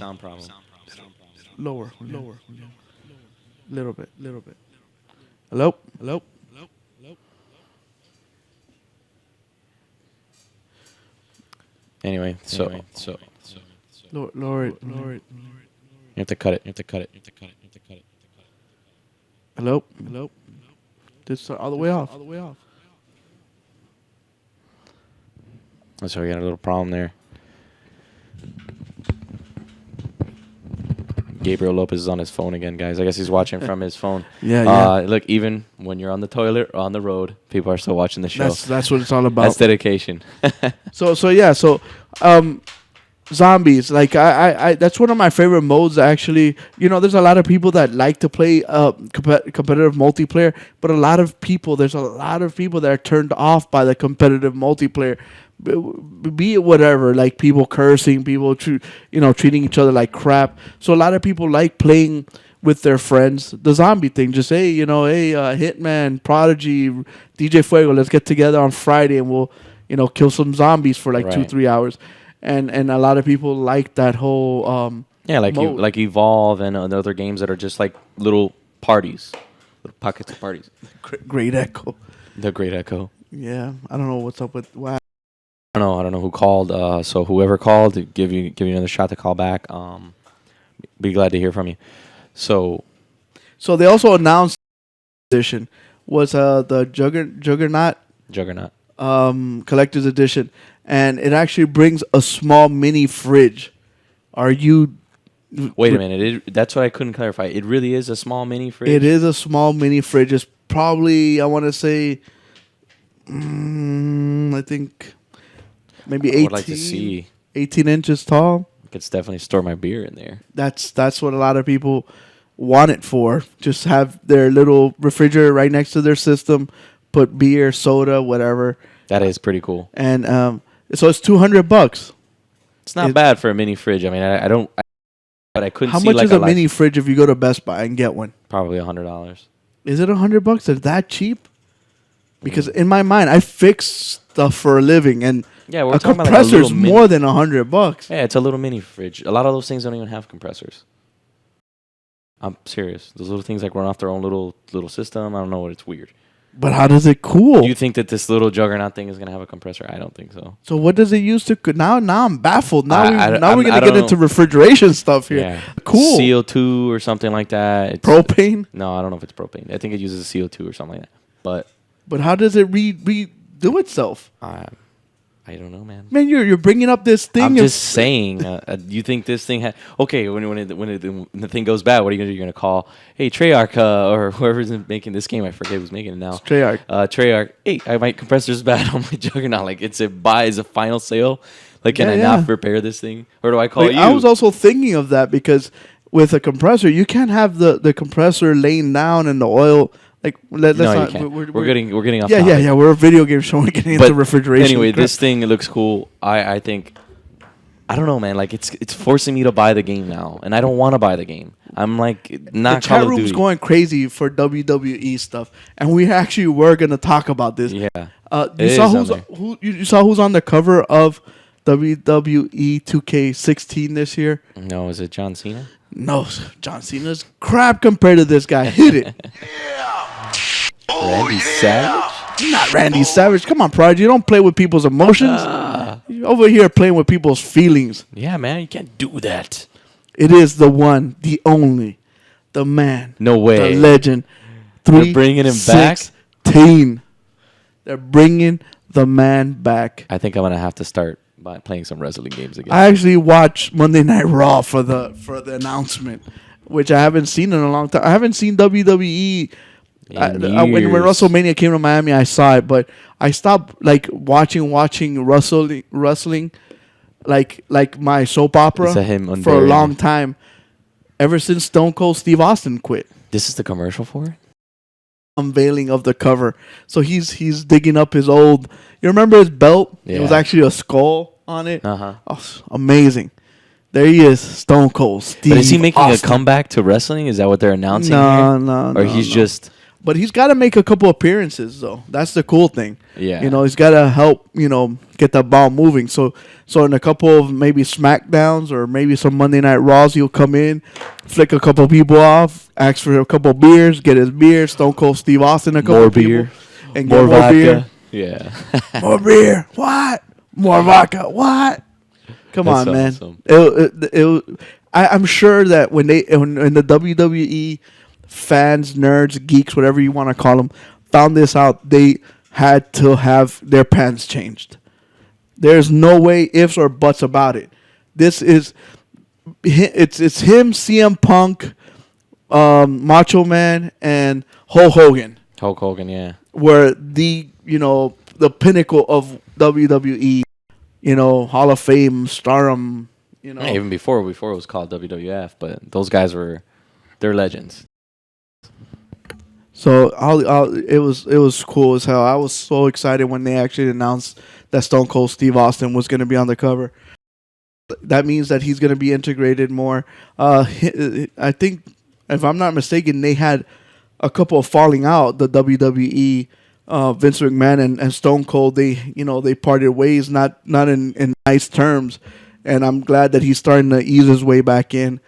Lower, little bit. Hello. Anyway, so Lower it. you have to cut it. Hello. This all the way off. So we got a little problem there. Gabriel Lopez is on his phone again, guys. I guess he's watching from his phone. Yeah. Look, even when you're on the toilet or on the road, people are still watching the show. That's what it's all about. That's dedication. So zombies, like I that's one of my favorite modes actually. There's a lot of people that like to play competitive multiplayer, but there's a lot of people that are turned off by the competitive multiplayer. Be it whatever, like people cursing, people treating each other like crap. So a lot of people like playing with their friends the zombie thing. Just Hitman, Prodigy, DJ Fuego, let's get together on Friday and we'll kill some zombies for like 2-3 hours. And a lot of people like that whole mode. like Evolve and other games that are just like little parties, little pockets of parties. Great Echo. The Great Echo. Yeah, I don't know what's up with wow. I don't know who called. So whoever called, give you another shot to call back. Be glad to hear from you. So they also announced edition was the Juggernaut collector's edition, and it actually brings a small mini fridge. Are you? Wait a minute. That's what I couldn't clarify. It really is a small mini fridge. It is a small mini fridge. It's probably, I want to say, I think maybe 18. I would like to see. 18 inches tall. I could definitely store my beer in there. That's what a lot of people want it for. Just have their little refrigerator right next to their system. Put beer, soda, whatever. That is pretty cool. And so it's $200. It's not bad for a mini fridge. I mean, but I couldn't. How see much like is a mini fridge if you go to Best Buy and get one? Probably $100. Is it $100? Is that cheap? Because in my mind, I fix stuff for a living, and yeah, we're a talking about compressor like is more than $100. Yeah, it's a little mini fridge. A lot of those things don't even have compressors. I'm serious. Those little things like run off their own little system. I don't know what. It's weird. But how does it cool? Do you think that this little Juggernaut thing is gonna have a compressor? I don't think so. So what does it use to? Now I'm baffled. Now we're gonna I get into refrigeration stuff here. Yeah. Cool. CO2 or something like that. Propane? No, I don't know if it's propane. I think it uses CO2 or something like that. But how does it redo itself? I don't know, man. Man, you're bringing up this thing. I'm just saying. You think this thing okay? When the thing goes bad, what are you gonna do? You're gonna call, hey Treyarch, or whoever's making this game. I forget who's making it now. It's Treyarch. Treyarch. Hey, my compressor's bad on my Juggernaut. Like it's a final sale. Like can I not repair this thing, or do I call you? I was also thinking of that because with a compressor, you can't have the compressor laying down and the oil. Like let's no, not. You can't. We're getting off. Yeah, topic. yeah. We're a video game show. We're getting into refrigeration. Anyway, this thing looks cool. I think. I don't know, man. Like it's forcing me to buy the game now, and I don't want to buy the game. I'm like not. The chat room's going crazy for WWE stuff, and we actually were gonna talk about this. Yeah. You saw who's on the cover of WWE 2K16 this year? No, is it John Cena? No, John Cena's crap compared to this guy. Hit it. Randy Savage? Not Randy Savage. Come on, Prodigy. You don't play with people's emotions. You're over here playing with people's feelings. Yeah, man. You can't do that. It is the one, the only, the man. No way. The legend. They're bringing him back? 16. They're bringing the man back. I think I'm gonna have to start by playing some wrestling games again. I actually watched Monday Night Raw for the announcement, which I haven't seen in a long time. I haven't seen WWE. When years. WrestleMania came to Miami, I saw it, but I stopped like watching wrestling, like my soap opera It's a him for a unburying long him. time. Ever since Stone Cold Steve Austin quit. This is the commercial for it. Unveiling of the cover. So he's digging up his old. You remember his belt? It was Yeah. actually a skull on it. Uh-huh. Oh, amazing. There he is, Stone Cold Steve. But is he making Austin. a comeback to wrestling? Is that what they're announcing No, here? no, Or no, he's no. just But he's got to make a couple appearances though. That's the cool thing. Yeah. You know, he's got to help. Get that ball moving. So in a couple of maybe SmackDowns or maybe some Monday Night Raws, he'll come in, flick a couple people off, ask for a couple beers, get his beer. Stone Cold Steve Austin a couple more people, beer, and more get more vodka. beer. Yeah. More beer. What? More vodka. What? Come That's on, man. awesome. I'm sure that when the WWE fans, nerds, geeks, whatever you want to call them, found this out, they had to have their pants changed. There's no way ifs or buts about it. This is it's him, CM Punk, Macho Man, and Hulk Hogan Hulk Hogan, yeah. were the pinnacle of WWE, Hall of Fame, stardom, Yeah, even before it was called WWF, but those guys they're legends. So it was cool as hell. I was so excited when they actually announced that Stone Cold Steve Austin was going to be on the cover. That means that he's going to be integrated more. I think, if I'm not mistaken, they had a couple of falling out. The WWE, Vince McMahon and Stone Cold, they parted ways, not in nice terms. And I'm glad that he's starting to ease his way back in.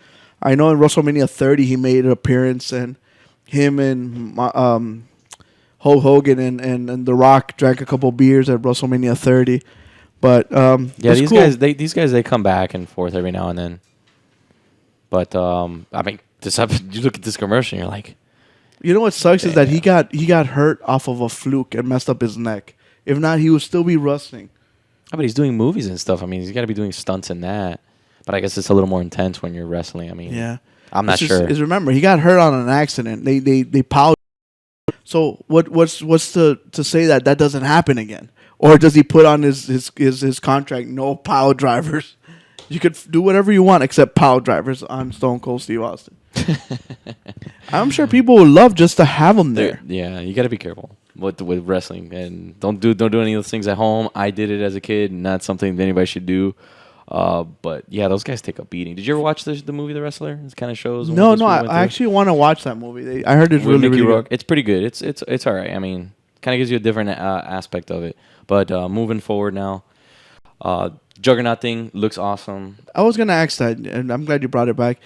I know in WrestleMania 30 he made an appearance, and him and Hulk Hogan and The Rock drank a couple beers at WrestleMania 30. But Yeah, it's these cool. guys they come back and forth every now and then. But I mean, you look at this commercial and you're like, You know what sucks is that he got hurt off of a fluke and messed up his neck. If not, he would still be wrestling. oh, but he's doing movies and stuff. I mean, he's got to be doing stunts in that. But I guess it's a little more intense when you're wrestling. I mean, Yeah, I'm not It's just- sure. Is remember he got hurt on an accident. They piled. So what's to say that doesn't happen again, or does he put on his contract no pile drivers? You could do whatever you want except pile drivers on Stone Cold Steve Austin. I'm sure people would love just to have him there. Yeah, you got to be careful with wrestling and don't do any of those things at home. I did it as a kid, not something that anybody should do. But yeah, those guys take a beating. Did you ever watch the movie The Wrestler? It kind of shows. No, I actually want to watch that movie. I heard it's With really, Mickey really Rourke. good. It's pretty good. It's all right. I mean, kind of gives you a different aspect of it. But moving forward now, Juggernaut thing looks awesome. I was gonna ask that, and I'm glad you brought it back.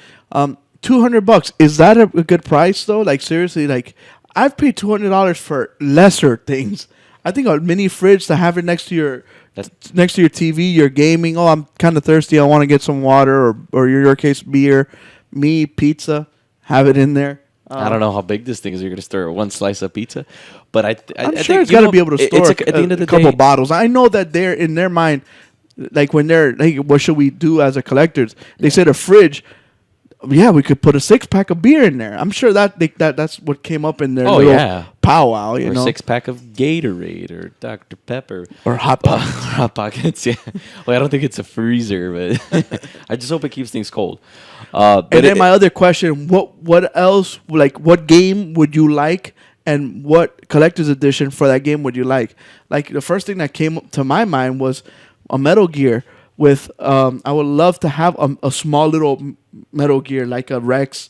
$200, is that a good price though? Like seriously, like I've paid $200 for lesser things. I think a mini fridge to have it next to your TV, your gaming. Oh, I'm kind of thirsty. I want to get some water, or in your case, beer. Me, pizza. Have it in there. I don't know how big this thing is. You're going to store one slice of pizza, but I'm I sure think, it's got to be able to store at the end of the couple day, bottles. I know that they're in their mind, like when they're like, what should we do as a collectors? They said a fridge. Yeah, we could put a 6-pack of beer in there. I'm sure that's what came up in their little yeah. powwow. or You a know, 6-pack of Gatorade or Dr. Pepper or hot pot. Hot Pockets. Yeah. Well, I don't think it's a freezer, but I just hope it keeps things cold. But And then my other question: what else? Like, what game would you like, and what collector's edition for that game would you like? Like the first thing that came to my mind was a Metal Gear. With I would love to have a small little Metal Gear like a Rex.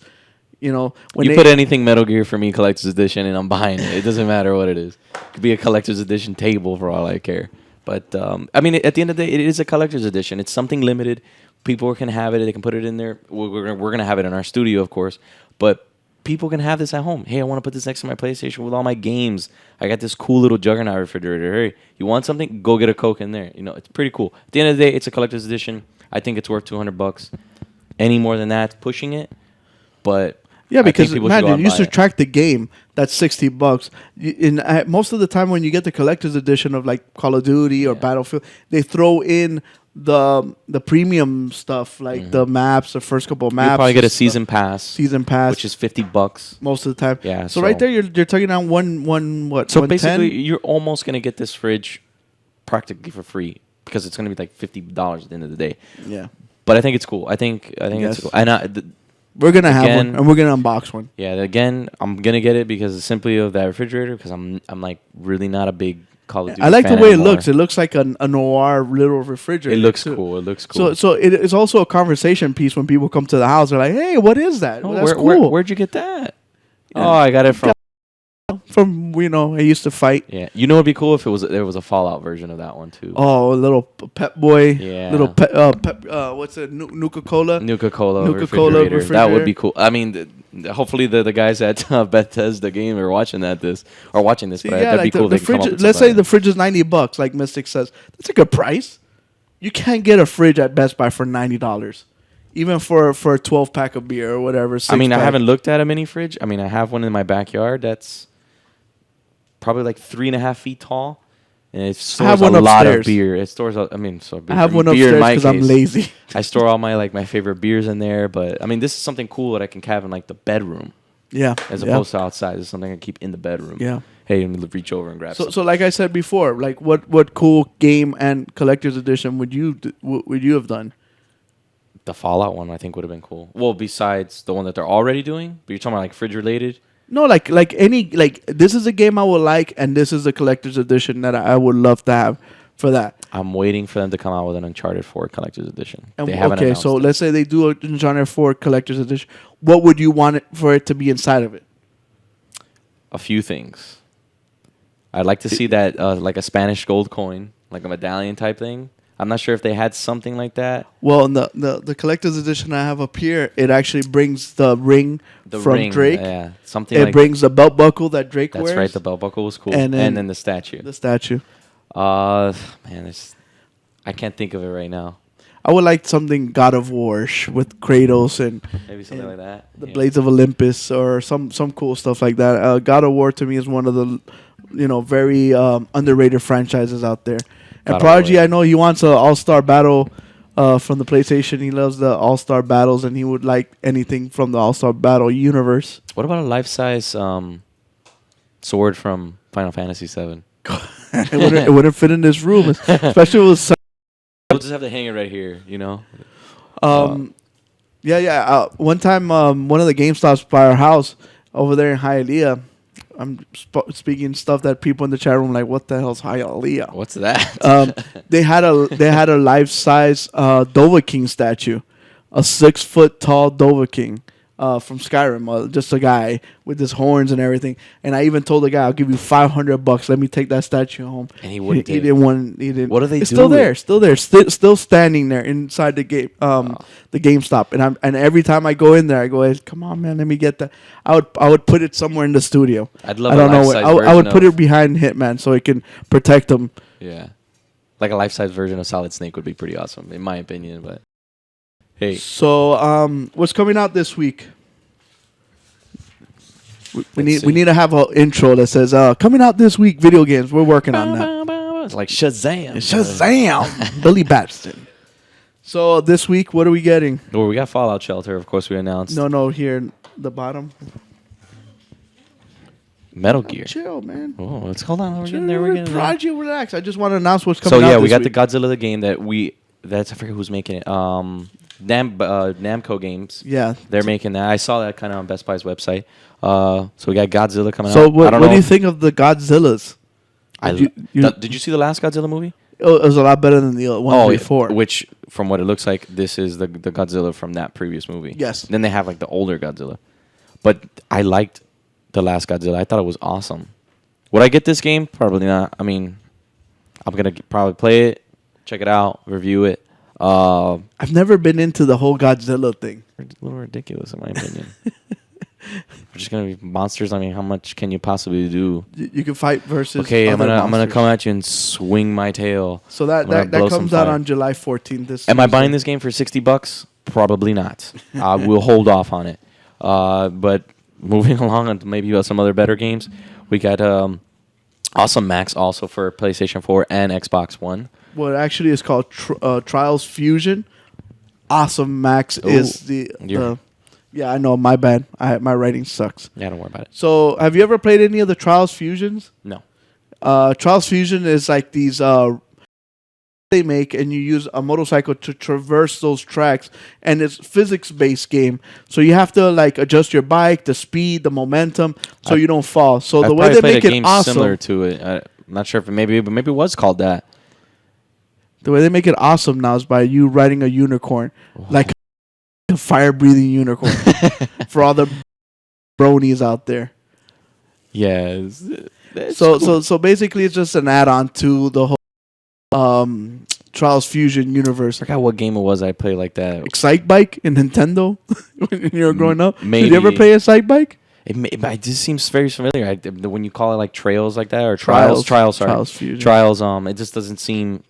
You know, when you they put anything Metal Gear for me, collector's edition, and I'm buying it. It doesn't matter what it is. It could be a collector's edition table for all I care. But I mean, at the end of the day, it is a collector's edition. It's something limited. People can have it. They can put it in there. We're gonna have it in our studio, of course. But people can have this at home. Hey, I want to put this next to my PlayStation with all my games. I got this cool little Juggernaut refrigerator. Hey, you want something? Go get a Coke in there. You know, it's pretty cool. At the end of the day, it's a collector's edition. I think it's worth $200. Any more than that, pushing it. But Yeah, I think because people should go out imagine and you buy it. subtract the game, that's $60. Most of the time when you get the collector's edition of like Call of Duty or Yeah. Battlefield, they throw in the premium stuff like the maps, the first couple of maps. You'll probably get a and stuff. season pass, which is $50 most of the time. Yeah, So, right so- there, you're talking on one what? So 110? basically, you're almost gonna get this fridge practically for free because it's gonna be like $50 at the end of the day. Yeah, But I think it's cool. I think Yes. it's cool. And we're gonna have Again- one, and we're gonna unbox one. yeah, again, I'm gonna get it because simply of that refrigerator because I'm like really not a big Call of Duty. I like the fan way anymore. it looks. It looks like a noir little refrigerator. It looks too. cool. It looks cool. So it is also a conversation piece when people come to the house. They're like, "Hey, what is that? Oh, Well, that's where, cool." where'd you get that? Yeah. Oh, I got it from. From I used to fight. Yeah, you know, it'd be cool if there was a Fallout version of that one too. Oh, a little Pep Boy. Yeah. Little what's it? Nuka Cola. Nuka-Cola Nuka-Cola refrigerator. That would refrigerator. be cool. I mean, hopefully the guys at Bethesda game are watching this. See, But that'd be cool. the if they come up fridge. with Let's say something. the fridge is $90, like Mystic says. That's a good price. You can't get a fridge at Best Buy for $90, even for a 12-pack of beer or whatever. I mean, I 6-pack. haven't looked at a mini fridge. I mean, I have one in my backyard that's probably like 3.5 feet tall, and it stores a one lot of upstairs. beer. It stores, I mean, so beer, I have one beer upstairs in my because I'm case. lazy. I store all my favorite beers in there, but I mean, this is something cool that I can have in like the bedroom Yeah. as yeah. opposed to outside. This is something I keep in the bedroom. Yeah. Hey, let me reach over and grab So, something. so like I said before, like what cool game and collector's edition would you have done? The Fallout one, I think, would have been cool. Well, besides the one that they're already doing, but you're talking about like fridge related. No, like this is a game I would like, and this is a collector's edition that I would love to have for that. I'm waiting for them to come out with an Uncharted 4 collector's edition. And They haven't okay, announced so it. let's say they do a Uncharted 4 collector's edition. What would you want for it to be inside of it? A few things. I'd like to see that like a Spanish gold coin, like a medallion type thing. I'm not sure if they had something like that. Well, in the collector's edition I have up here, it actually brings the ring from ring, Drake. yeah, something It like brings the belt buckle that Drake that's wears. right. The belt buckle was cool, And and then then the statue. the statue. Man, I can't think of it right now. I would like something God of War with Kratos and Maybe something like that. the Yeah. Blades of Olympus or some cool stuff like that. God of War to me is one of the very underrated franchises out there. And God of Prodigy, War. I know he wants an All-Star Battle from the PlayStation. He loves the All-Star Battles, and he would like anything from the All-Star Battle universe. What about a life-size sword from Final Fantasy VII? It wouldn't fit in this room, especially with. We'll just have to hang it right here, you know. Yeah. One time, one of the GameStops by our house over there in Hialeah. I'm speaking stuff that people in the chat room like, what the hell's Hialeah? What's that? They had a life size Dovahkiin statue, a 6 foot tall Dovahkiin from Skyrim, just a guy with his horns and everything. And I even told the guy, I'll give you $500. Let me take that statue home. And he wouldn't. He didn't want. He didn't. What do they It's do still with there. it? Still there. Still standing there inside the game. The GameStop. And every time I go in there, I go, hey, come on, man, let me get that. I would put it somewhere in the studio. I'd love I a don't know life-size where. I would version put of- it behind Hitman so it can protect him. Yeah, like a life-size version of Solid Snake would be pretty awesome, in my opinion. But hey, So, what's coming out this week? We Let's need see. to have an intro that says coming out this week. Video games. We're working on that. it's like Shazam. Shazam! Billy Batson. So this week, what are we getting? Well, we got Fallout Shelter, of course. We announced No, here in the bottom. Metal Gear. Chill, man. Oh, let's hold on. We're getting there. We're getting there. Prodigy, relax. I just want to announce what's So coming out. yeah, we this got week. the Godzilla the game that's I forget who's making it. Namco Games. Yeah. They're making that. I saw that kind of on Best Buy's website. So we got Godzilla coming So out. what I don't do know you if- think of the Godzillas? Did you- Did you see the last Godzilla movie? It was a lot better than the one before. Which, from what it looks like, this is the Godzilla from that previous movie. Yes. Then they have like the older Godzilla, but I liked the last Godzilla. I thought it was awesome. Would I get this game? Probably not. I mean, I'm gonna probably play it, check it out, review it. I've never been into the whole Godzilla thing. It's a little ridiculous in my opinion. We're just gonna be monsters. I mean, how much can you possibly do? You can fight versus. Okay, I'm other gonna monsters. come at you and swing my tail. So I'm that gonna blow some comes out fire. on July 14th. Am I buying this game for $60? Probably not. We'll hold off on it. But moving along on to maybe about some other better games, we got Awesome Max also for PlayStation 4 and Xbox One. What actually is called Trials Fusion. Awesome Max is the. Yeah, I know. My bad. My writing sucks. Yeah, don't worry about it. So, have you ever played any of the Trials Fusions? No. Trials Fusion is like these they make, and you use a motorcycle to traverse those tracks, and it's physics-based game. So you have to like adjust your bike, the speed, the momentum, so you don't fall. So the way they make it awesome, similar to it. I'm not sure if maybe it was called that. The way they make it awesome now is by you riding a unicorn, like a fire-breathing unicorn, for all the bronies out there. Yeah. So basically, it's just an add-on to the whole Trials Fusion universe. I forgot what game it was I played like that. Excite Bike in Nintendo when you were growing up. Maybe. Did you ever play Excite Bike? It just seems very familiar. When you call it like trails like that or trials. Sorry, Trials Fusion. Trials. It just doesn't seem.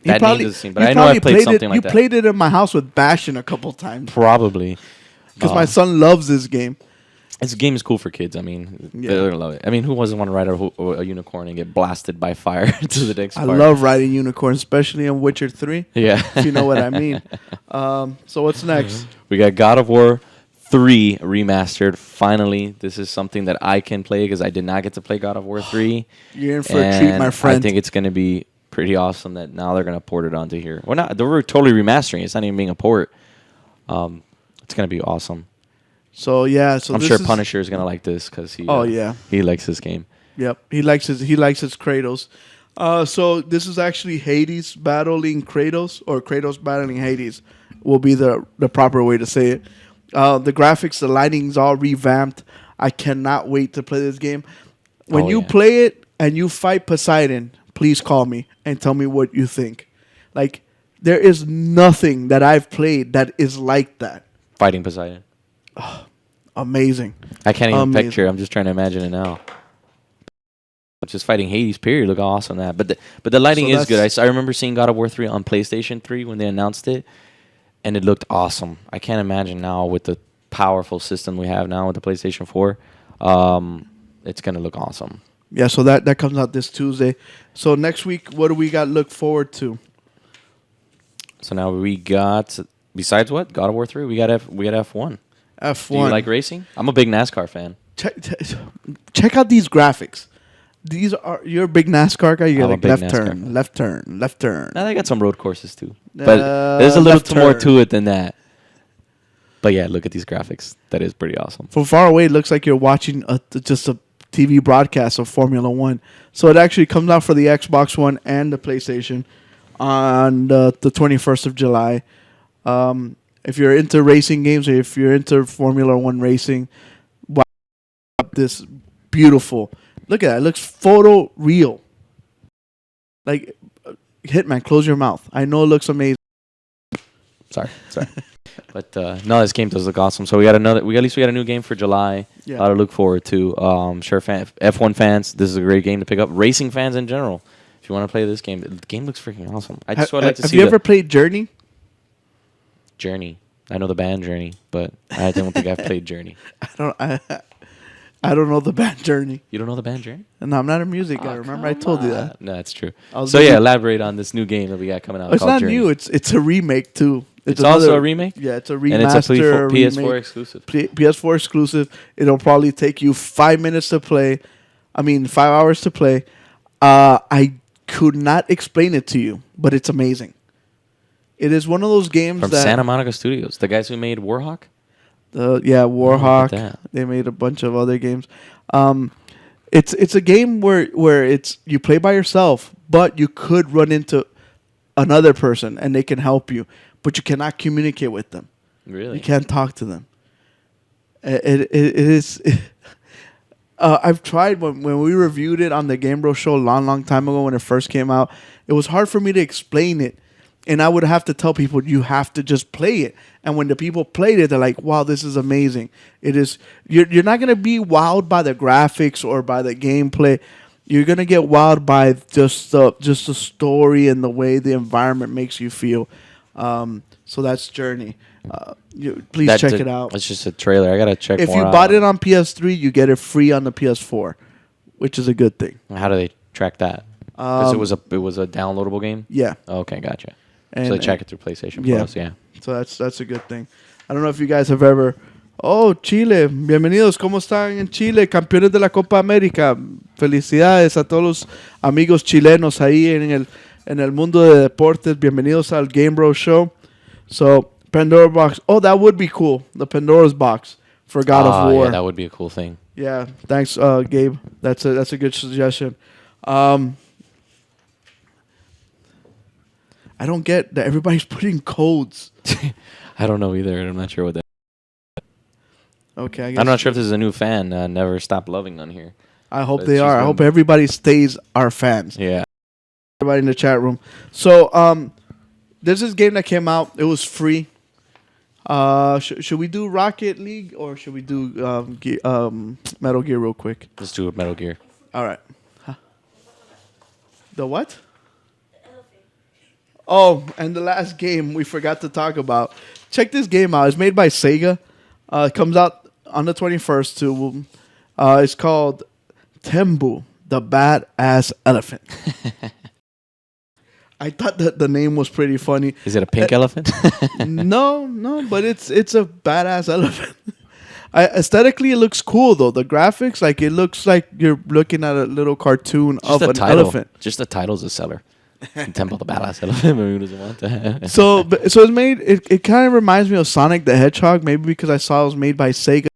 That name doesn't seem. But I know I played something like that. You played it in my house with Bastion a couple times. Probably. Because my son loves this game. This game is cool for kids. I mean, Yeah. they're gonna love it. I mean, who doesn't want to ride a unicorn and get blasted by fire to the next I part? love riding unicorns, especially in Witcher 3. Yeah. If you know what I mean. So what's next? We got God of War 3 remastered. Finally, this is something that I can play because I did not get to play God of War 3. You're in for a treat, my friend. I think it's going to be pretty awesome that now they're going to port it onto here. Well, not, they're totally remastering. It's not even being a port. It's going to be awesome. So yeah, so I'm this sure is, Punisher is going to like this because he. yeah, he likes this game. Yep, he likes his Kratos. So this is actually Hades battling Kratos, or Kratos battling Hades, will be the proper way to say it. The graphics, the lighting's all revamped. I cannot wait to play this game. When you play it and you fight Poseidon, please call me and tell me what you think. Like, there is nothing that I've played that is like that. Fighting Poseidon. Amazing. I can't even picture it. I'm just trying to imagine it now. Just fighting Hades, period. Look how awesome that. But the lighting is good. I remember seeing God of War 3 on PlayStation 3 when they announced it, and it looked awesome. I can't imagine now with the powerful system we have now with the PlayStation 4. It's going to look awesome. Yeah, so that comes out this Tuesday. So next week, what do we got to look forward to? So now we got, besides what? God of War 3, we got F1. F1. Do you like racing? I'm a big NASCAR fan. Check out these graphics. You're a big NASCAR guy. You're like left NASCAR turn, left turn, left turn. Now they got some road courses too, but there's a little more to it than that. But yeah, look at these graphics. That is pretty awesome. From far away, it looks like you're watching just a TV broadcast of Formula One. So it actually comes out for the Xbox One and the PlayStation on the 21st of July. If you're into racing games or if you're into Formula One racing, wow, this beautiful. Look at that. It looks photo real. Like, Hitman, close your mouth. I know it looks amazing. Sorry. But no, this game does look awesome. So we got at least we got a new game for July. Yeah. A lot to look forward to. Sure, F1 fans, this is a great game to pick up. Racing fans in general, if you want to play this game, the game looks freaking awesome. I just would like to see. Have you ever played Journey? Journey. I know the band Journey, but I don't think I've played Journey. I don't know the band Journey. You don't know the band Journey? No, I'm not a music guy. Remember, I told you that. No, that's true. So yeah, elaborate on this new game that we got coming out. It's not Journey. new. It's a remake too. It's also a remake? Yeah, it's a remaster. And it's a PS4 exclusive. PS4 exclusive. It'll probably take you 5 minutes to play. 5 hours to play. I could not explain it to you, but it's amazing. It is one of those games from Santa Monica Studios, the guys who made Warhawk. Warhawk. They made a bunch of other games. It's a game where it's you play by yourself, but you could run into another person and they can help you, but you cannot communicate with them. Really, you can't talk to them. It is. I've tried when we reviewed it on the GameBros show a long time ago when it first came out. It was hard for me to explain it. And I would have to tell people, you have to just play it. And when the people played it, they're like, wow, this is amazing. It is. You're not going to be wowed by the graphics or by the gameplay. You're going to get wowed by just the story and the way the environment makes you feel. So that's Journey. Please check it out. It's just a trailer. I gotta check. If more you out. bought it on PS3, you get it free on the PS4, which is a good thing. How do they track that? Because it was a downloadable game. Yeah. Okay, gotcha. And, So they check it through PlayStation yeah. Plus. Yeah. So that's a good thing. I don't know if you guys have ever. Oh, Chile, bienvenidos. ¿Cómo están en Chile? Campeones de la Copa América. Felicidades a todos los amigos chilenos ahí en el mundo de deportes. Bienvenidos al GameBros show. So, Pandora box. Oh, that would be cool. The Pandora's box for God of War. Yeah, that would be a cool thing. Yeah, thanks, Gabe. That's a good suggestion. I don't get that everybody's putting codes. I don't know either. I'm not sure what that. Okay, I guess I'm not sure if this is a new fan. Never Stop Loving on here. I hope but they she's are. I been- hope everybody stays our fans. Yeah. Everybody in the chat room. So, there's this game that came out. It was free. Should we do Rocket League or should we do Metal Gear real quick? Let's do Metal Gear. All right. Huh? The what? Oh, and the last game we forgot to talk about. Check this game out. It's made by Sega. It comes out on the 21st too. It's called Tembu, the Badass Elephant. I thought that the name was pretty funny. Is it a pink elephant? No, but it's a badass elephant. Aesthetically, it looks cool though. The graphics, like it looks like you're looking at a little cartoon of an elephant. Just the title's a seller. Temple the Badass Elephant. Maybe who doesn't want that? So it's made. It kind of reminds me of Sonic the Hedgehog, maybe because I saw it was made by Sega.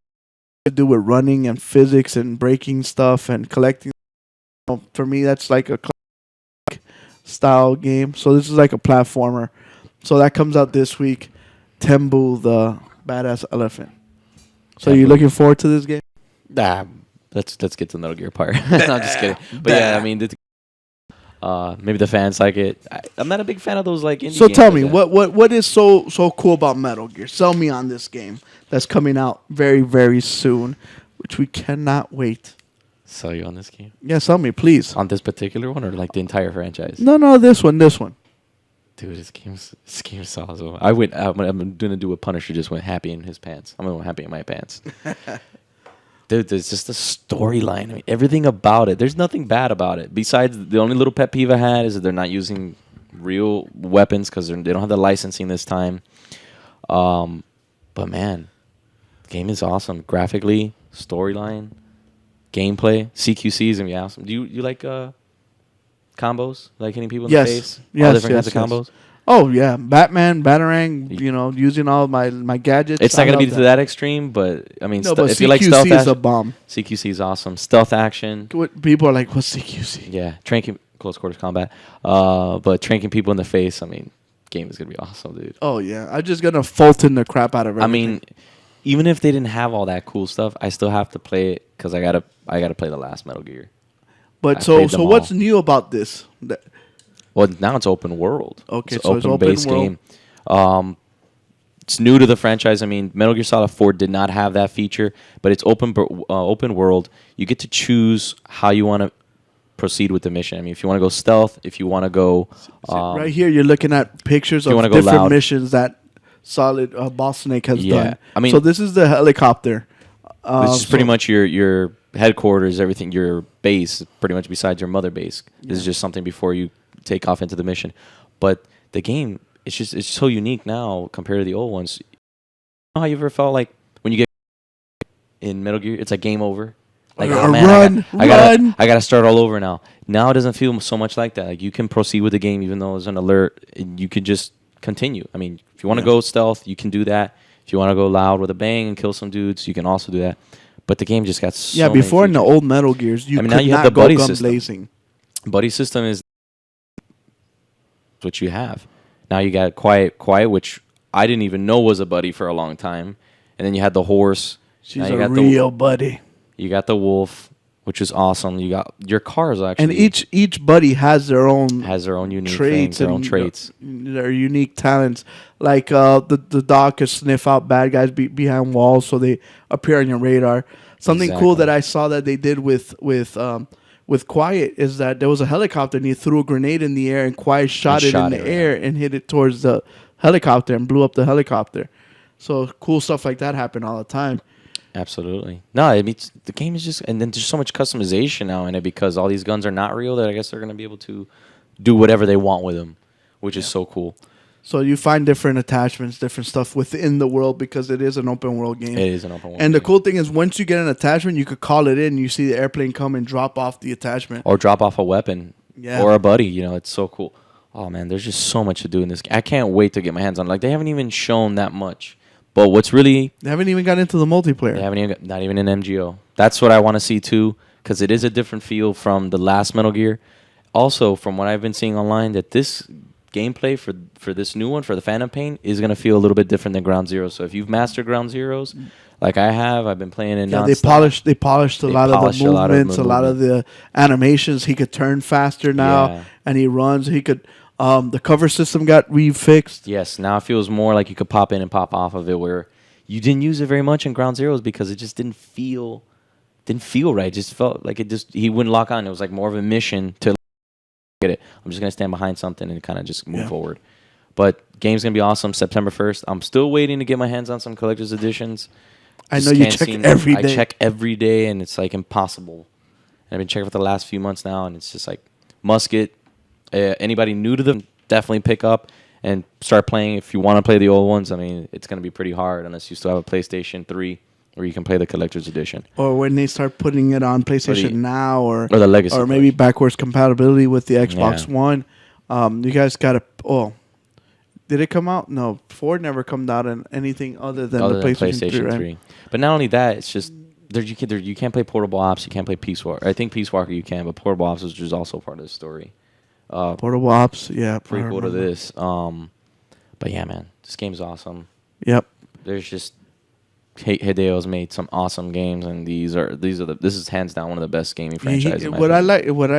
To do with running and physics and breaking stuff and collecting. For me, that's like a classic style game. So this is like a platformer. So that comes out this week. Tembu, the Badass Elephant. So you looking forward to this game? Nah, let's get to the Metal Gear part. No, I'm just kidding. But yeah, I mean, maybe the fans like it. I'm not a big fan of those like indie So games tell like me, that. what is so cool about Metal Gear? Sell me on this game that's coming out very, very soon, which we cannot wait. Sell you on this game? Yeah, sell me, please. On this particular one or like the entire franchise? No, this one. Dude, this game's awesome. I'm gonna do what Punisher just went happy in his pants. I'm gonna go happy in my pants. Dude, there's just the storyline. I mean, everything about it. There's nothing bad about it. Besides, the only little pet peeve I had is that they're not using real weapons because they don't have the licensing this time. But man, the game is awesome. Graphically, storyline, gameplay, CQC is gonna be awesome. Do you like combos? Like hitting people in the face? All different kinds of combos? Oh yeah, Batman, Batarang. Using all my gadgets. It's not I going to be love to that extreme, but I mean, No, but if you like stealth CQC is a action, bomb. CQC is awesome. Stealth action, People are like, "What's CQC?" yeah, tranking close quarters combat, but tranking people in the face. I mean, game is going to be awesome, dude. Oh yeah, I'm just gonna Fulton the crap out of it. I mean, even if they didn't have all that cool stuff, I still have to play it because I gotta play the last Metal Gear. but I so played them what's all. new about this? Well, now it's open world. Okay, it's so it's open open base world. game. It's new to the franchise. I mean, Metal Gear Solid 4 did not have that feature, but it's open world. You get to choose how you want to proceed with the mission. I mean, if you want to go stealth, if you want to go Right here, you're looking at pictures you of wanna go different loud. missions that Solid Boss Snake has Yeah, done. I mean- so this is the helicopter. this is pretty much your headquarters, everything, your base, pretty much besides your mother base. This is just something before you take off into the mission. But the game, it's so unique now compared to the old ones. You know how you ever felt like when you get in Metal Gear, it's like game over? Like, oh man, run. I gotta start all over now. Now it doesn't feel so much like that. Like you can proceed with the game even though there's an alert. And you could just continue. I mean, if you want to go stealth, you can do that. If you want to go loud with a bang and kill some dudes, you can also do that. But the game just got so Yeah, many before in the features. old Metal Gears, you I mean, could now you have not the go buddy gun system. blazing. Buddy system is what you have. Now you got Quiet, which I didn't even know was a buddy for a long time. And then you had the horse. She's Now you a got real buddy. You got the wolf, which is awesome. You got your cars actually. And each buddy has their own has their own unique traits, things, their own and traits. their unique talents. Like the dog can sniff out bad guys behind walls, so they appear on your radar. Something cool Exactly. that I saw that they did with Quiet is that there was a helicopter and he threw a grenade in the air and Quiet shot it in the air and hit it towards the helicopter and blew up the helicopter. So cool stuff like that happen all the time. Absolutely. No, I mean the game is just, and then there's so much customization now in it because all these guns are not real. That I guess they're gonna be able to do whatever they want with them, which is so cool. So you find different attachments, different stuff within the world because it is an open world game. It is an open world. And the game. cool thing is once you get an attachment, you could call it in. You see the airplane come and drop off the attachment. Or drop off a weapon. Yeah. Or a buddy. You know, it's so cool. Oh man, there's just so much to do in this game. I can't wait to get my hands on. Like they haven't even shown that much. But what's really They haven't even got into the multiplayer. They haven't even, not even an MGO. That's what I want to see too, because it is a different feel from the last Metal Gear. Also, from what I've been seeing online, that this gameplay for this new one, for the Phantom Pain, is going to feel a little bit different than Ground Zero. So if you've mastered Ground Zeroes, like I have, I've been playing it nonstop. They polished a lot of the movements, a lot of the animations. He could turn faster now, and he runs. He could. The cover system got refixed. Yes, now it feels more like you could pop in and pop off of it, where you didn't use it very much in Ground Zeroes because it just didn't feel right. It just felt like he wouldn't lock on. It was like more of a mission to get it. I'm just gonna stand behind something and kind of just move forward. But game's gonna be awesome. September 1st. I'm still waiting to get my hands on some collector's editions. I know you check every day. I check every day, and it's like impossible. And I've been checking for the last few months now, and it's just like Musket. Anybody new to them, definitely pick up and start playing. If you want to play the old ones, I mean, it's going to be pretty hard unless you still have a PlayStation 3 where you can play the collector's edition. Or when they start putting it on PlayStation Now, or the Legacy, or maybe backwards compatibility with the Xbox One. You guys got to. Oh, did it come out? No, 4 never come out in anything other than the PlayStation 3, right? But not only that, it's just you can't play Portable Ops, you can't play Peace Walker. I think Peace Walker you can, but Portable Ops is just also part of the story. Portable Ops, yeah. Prequel to this. But yeah, man, this game's awesome. Yep. There's just Hideo's made some awesome games, and this is hands down one of the best gaming franchises. What I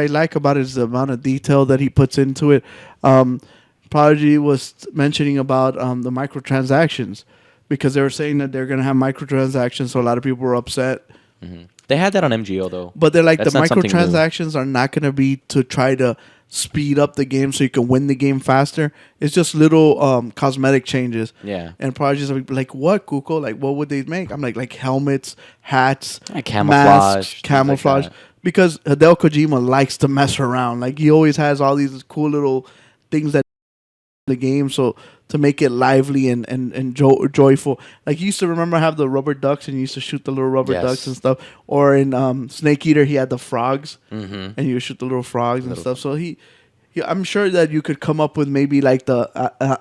like about it is the amount of detail that he puts into it. Prodigy was mentioning about the microtransactions because they were saying that they're going to have microtransactions, so a lot of people were upset. Mm-hmm. They had that on MGO though, but they're like, that's the microtransactions are not going to be to try to speed up the game so you can win the game faster. It's just little cosmetic changes. Yeah. And Prodigy's like, what, Kuko? Like, what would they make? I'm like helmets, hats, camouflage, camouflage. like because Hideo Kojima likes to mess around. Like, he always has all these cool little things that the game, so to make it lively and joyful. Like, you used to remember have the rubber ducks and you used to shoot the little rubber ducks and stuff. Or in Snake Eater, he had the frogs, and you would shoot the little frogs and stuff. So he, I'm sure that you could come up with maybe like the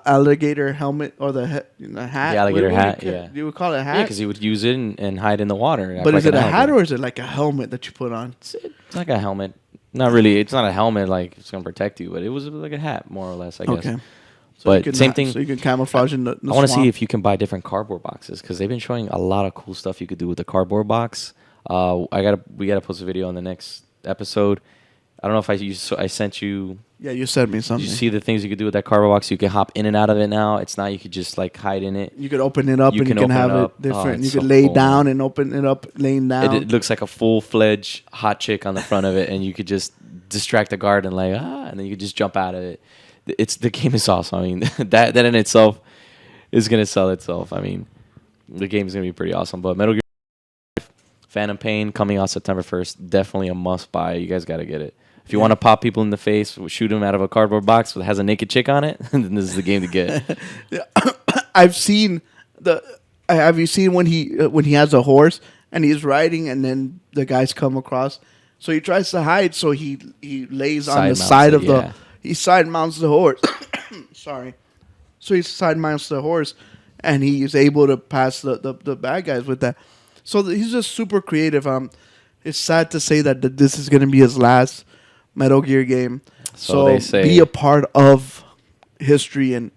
alligator helmet or the hat. The alligator hat, You would call it a hat? Yeah, because he would use it and hide in the water. But is it a hat or is it like a helmet that you put on? It's like a helmet. Not really. It's not a helmet like it's going to protect you, but it was like a hat, more or less, I guess. Okay. So but same thing. So you can camouflage in the I want to see if you can buy different cardboard boxes because they've been showing a lot of cool stuff you could do with the cardboard box. We gotta post a video on the next episode. I don't know if I sent you. Yeah, you sent me something. You see the things you could do with that cardboard box. You can hop in and out of it now. It's not you could just like hide in it. You could open it up and you can have it different. You could lay down and open it up, laying down. It looks like a full-fledged hot chick on the front of it, and you could just distract the guard and and then you could just jump out of it. The game is awesome. I mean, that in itself is gonna sell itself. I mean, the game is gonna be pretty awesome. But Metal Gear 5, Phantom Pain coming out September 1st, definitely a must buy. You guys gotta get it. If you want to pop people in the face, shoot them out of a cardboard box that has a naked chick on it, then this is the game to get. I've seen Have you seen when he has a horse and he's riding and then the guys come across? So he tries to hide. So he lays on the side of the. He side mounts the horse. Sorry. So he side mounts the horse, and he is able to pass the bad guys with that. So he's just super creative. It's sad to say that this is going to be his last Metal Gear game. So they say, be a part of history and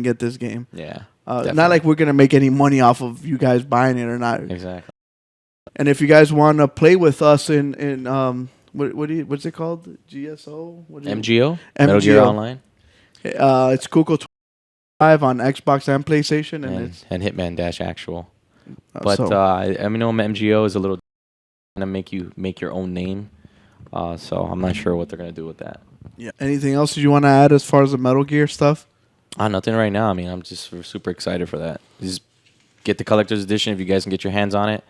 get this game. Yeah. Not like we're going to make any money off of you guys buying it or not. Exactly. And if you guys want to play with us in what's it called? GSO? MGO? Metal Gear Online? It's Kuko 25 on Xbox and PlayStation. And Hitman Dash Actual. But I mean, MGO is a little going to make you make your own name. So I'm not sure what they're going to do with that. Yeah. Anything else you want to add as far as the Metal Gear stuff? Nothing right now. I mean, I'm just super excited for that. get the collector's edition if you guys can get your hands on it.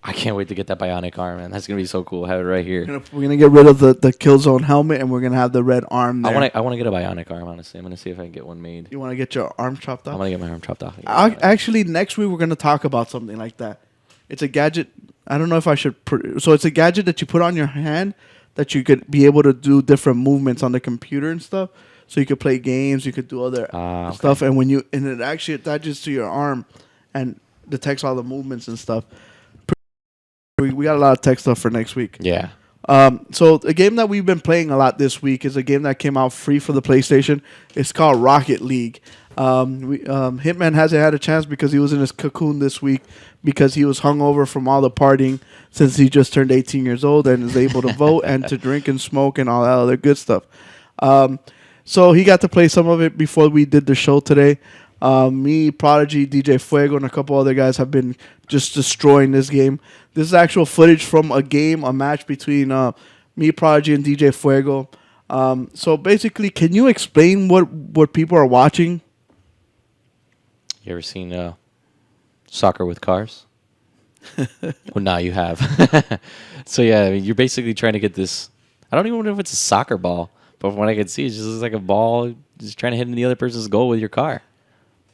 I can't wait to get that bionic arm, man. That's gonna be so cool. Have it right here. We're gonna get rid of the Killzone helmet, and we're gonna have the red arm there. I want to get a bionic arm. Honestly, I'm gonna see if I can get one made. You want to get your arm chopped off? I'm gonna get my arm chopped off. Actually, next week we're gonna talk about something like that. It's a gadget. I don't know if I should. So it's a gadget that you put on your hand that you could be able to do different movements on the computer and stuff. So you could play games, you could do other stuff, and it actually attaches to your arm and detects all the movements and stuff. We got a lot of tech stuff for next week. Yeah. So a game that we've been playing a lot this week is a game that came out free for the PlayStation. It's called Rocket League. Hitman hasn't had a chance because he was in his cocoon this week because he was hungover from all the partying since he just turned 18 years old and is able to vote and to drink and smoke and all that other good stuff. So he got to play some of it before we did the show today. Me, Prodigy, DJ Fuego, and a couple other guys have been just destroying this game. This is actual footage from a match between me, Prodigy, and DJ Fuego. So basically, can you explain what people are watching? You ever seen soccer with cars? Well, now you have. So yeah, I mean, you're basically trying to get this. I don't even know if it's a soccer ball, but from what I can see, it just looks like a ball just trying to hit in the other person's goal with your car.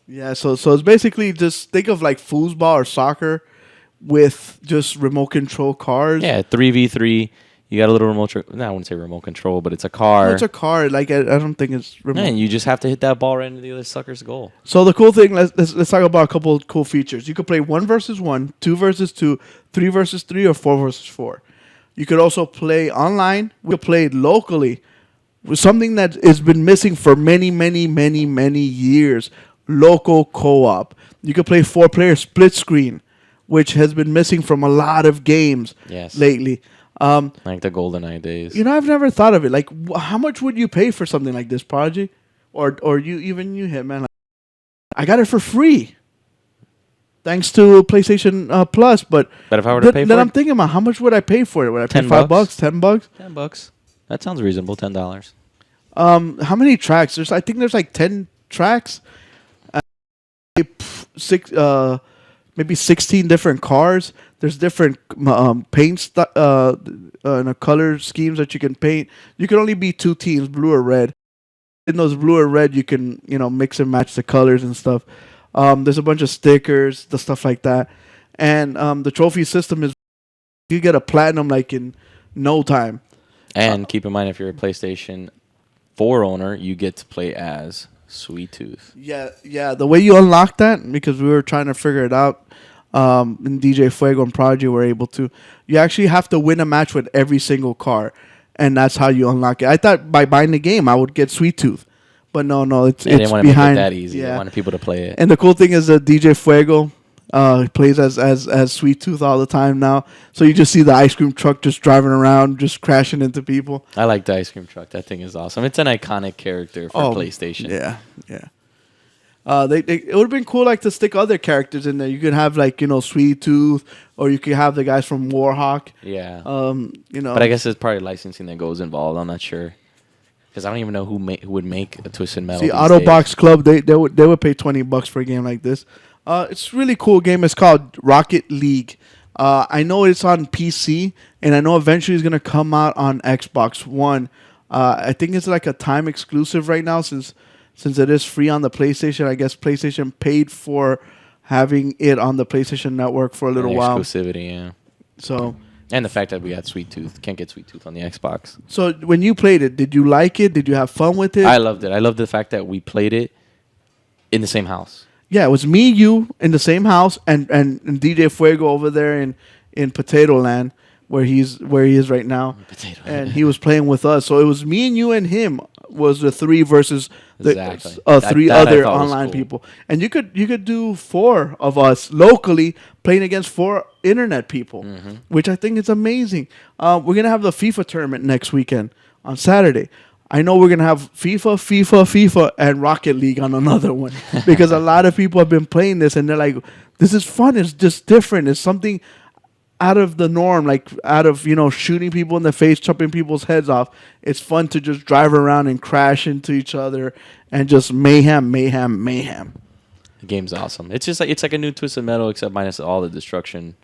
Yeah, so it's basically just think of like foosball or soccer with just remote control cars. Yeah, 3v3. You got a little remote. No, I wouldn't say remote control, but it's a car. No, it's a car. Like I don't think it's remote. And you just have to hit that ball right into the other sucker's goal. So the cool thing, let's talk about a couple of cool features. You could play 1 versus 1, 2 versus 2, 3 versus 3, or 4 versus 4. You could also play online. We could play locally. Something that has been missing for many, many, many, many years. Local co-op. You could play 4-player split screen, which has been missing from a lot of games lately. Like the GoldenEye days. You know, I've never thought of it. Like, how much would you pay for something like this, Prodigy? Or you Hitman? Like, I got it for free, thanks to PlayStation Plus. But if I were to pay for then it, I'm thinking about how much would I pay for it? Would I pay $5, $10? $10. That sounds reasonable. $10. How many tracks? I think there's like 10 tracks. Maybe 16 different cars. There's different paint and color schemes that you can paint. You can only be 2 teams, blue or red. In those blue or red, you can mix and match the colors and stuff. There's a bunch of stickers, the stuff like that, and the trophy system is you get a platinum like in no time. And keep in mind, if you're a PlayStation 4 owner, you get to play as Sweet Tooth. Yeah. The way you unlock that, because we were trying to figure it out, and DJ Fuego and Prodigy were able to. You actually have to win a match with every single car, and that's how you unlock it. I thought by buying the game, I would get Sweet Tooth, but no, it's They didn't want to behind. make it that easy. They wanted people to play it. And the cool thing is that DJ Fuego plays as Sweet Tooth all the time now. So you just see the ice cream truck just driving around, just crashing into people. I like the ice cream truck. That thing is awesome. It's an iconic character for PlayStation. Yeah. It would have been cool like to stick other characters in there. You could have like Sweet Tooth, or you could have the guys from Warhawk. Yeah. But I guess there's probably licensing that goes involved. I'm not sure. Because I don't even know who would make a Twisted Metal. See, Autobox Club, they would pay $20 for a game like this. It's a really cool game. It's called Rocket League. I know it's on PC, and I know eventually it's going to come out on Xbox One. I think it's like a time exclusive right now since it is free on the PlayStation. I guess PlayStation paid for having it on the PlayStation Network for a little while. Exclusivity, yeah. So, and the fact that we got Sweet Tooth. Can't get Sweet Tooth on the Xbox. So when you played it, did you like it? Did you have fun with it? I loved it. I loved the fact that we played it in the same house. Yeah, it was me, you in the same house, and DJ Fuego over there in Potato Land, where he is right now. And he was playing with us. So it was me and you and him was the 3 versus the three that other online people. And you could do 4 of us locally playing against 4 internet people, which I think is amazing. We're going to have the FIFA tournament next weekend on Saturday. I know we're going to have FIFA, and Rocket League on another one because a lot of people have been playing this and they're like, this is fun. It's just different. It's something out of the norm, like out of, shooting people in the face, chopping people's heads off. It's fun to just drive around and crash into each other and just mayhem. The game's awesome. It's just like it's like a new Twisted Metal except minus all the destruction.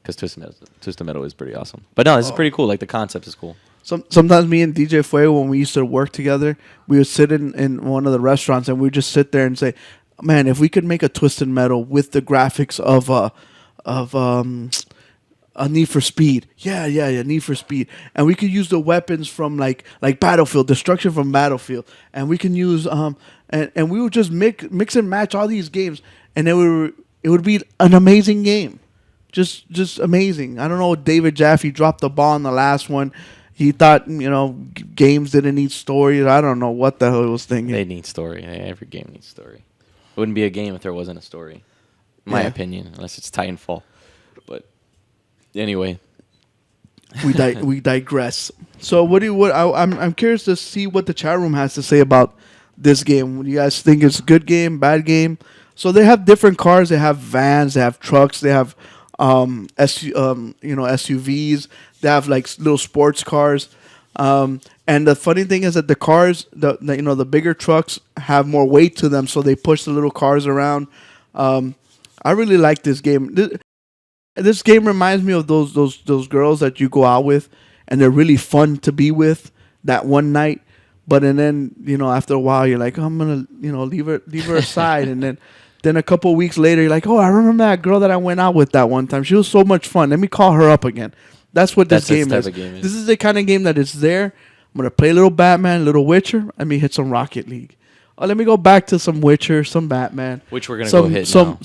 Because Twisted Metal is pretty awesome. But no, this is pretty cool. Like the concept is cool. Sometimes me and DJ Fuego, when we used to work together, we would sit in one of the restaurants and we would just sit there and say, "Man, if we could make a Twisted Metal with the graphics of a Need for Speed, yeah, Need for Speed, and we could use the weapons from like Battlefield, destruction from Battlefield, and we can use and we would just mix and match all these games, and it would be an amazing game, just amazing. I don't know, David Jaffe dropped the ball in the last one. He thought, games didn't need stories. I don't know what the hell he was thinking. They need story. Every game needs story. It wouldn't be a game if there wasn't a story, in my opinion, unless it's Titanfall. But anyway, we digress. So I'm curious to see what the chat room has to say about this game. Do you guys think it's a good game, bad game? So they have different cars. They have vans. They have trucks. They have SUVs. They have like little sports cars. And the funny thing is that the cars, the bigger trucks have more weight to them, so they push the little cars around. I really like this game. This game reminds me of those girls that you go out with, and they're really fun to be with that one night. But then after a while, you're like, oh, I'm gonna leave her aside, and then a couple of weeks later, you're like, oh, I remember that girl that I went out with that one time. She was so much fun. Let me call her up again. That's what this game is. This is the kind of game that is there. I'm gonna play a little Batman, a little Witcher. Let me hit some Rocket League. Oh, let me go back to some Witcher, some Batman. Which we're gonna go hit some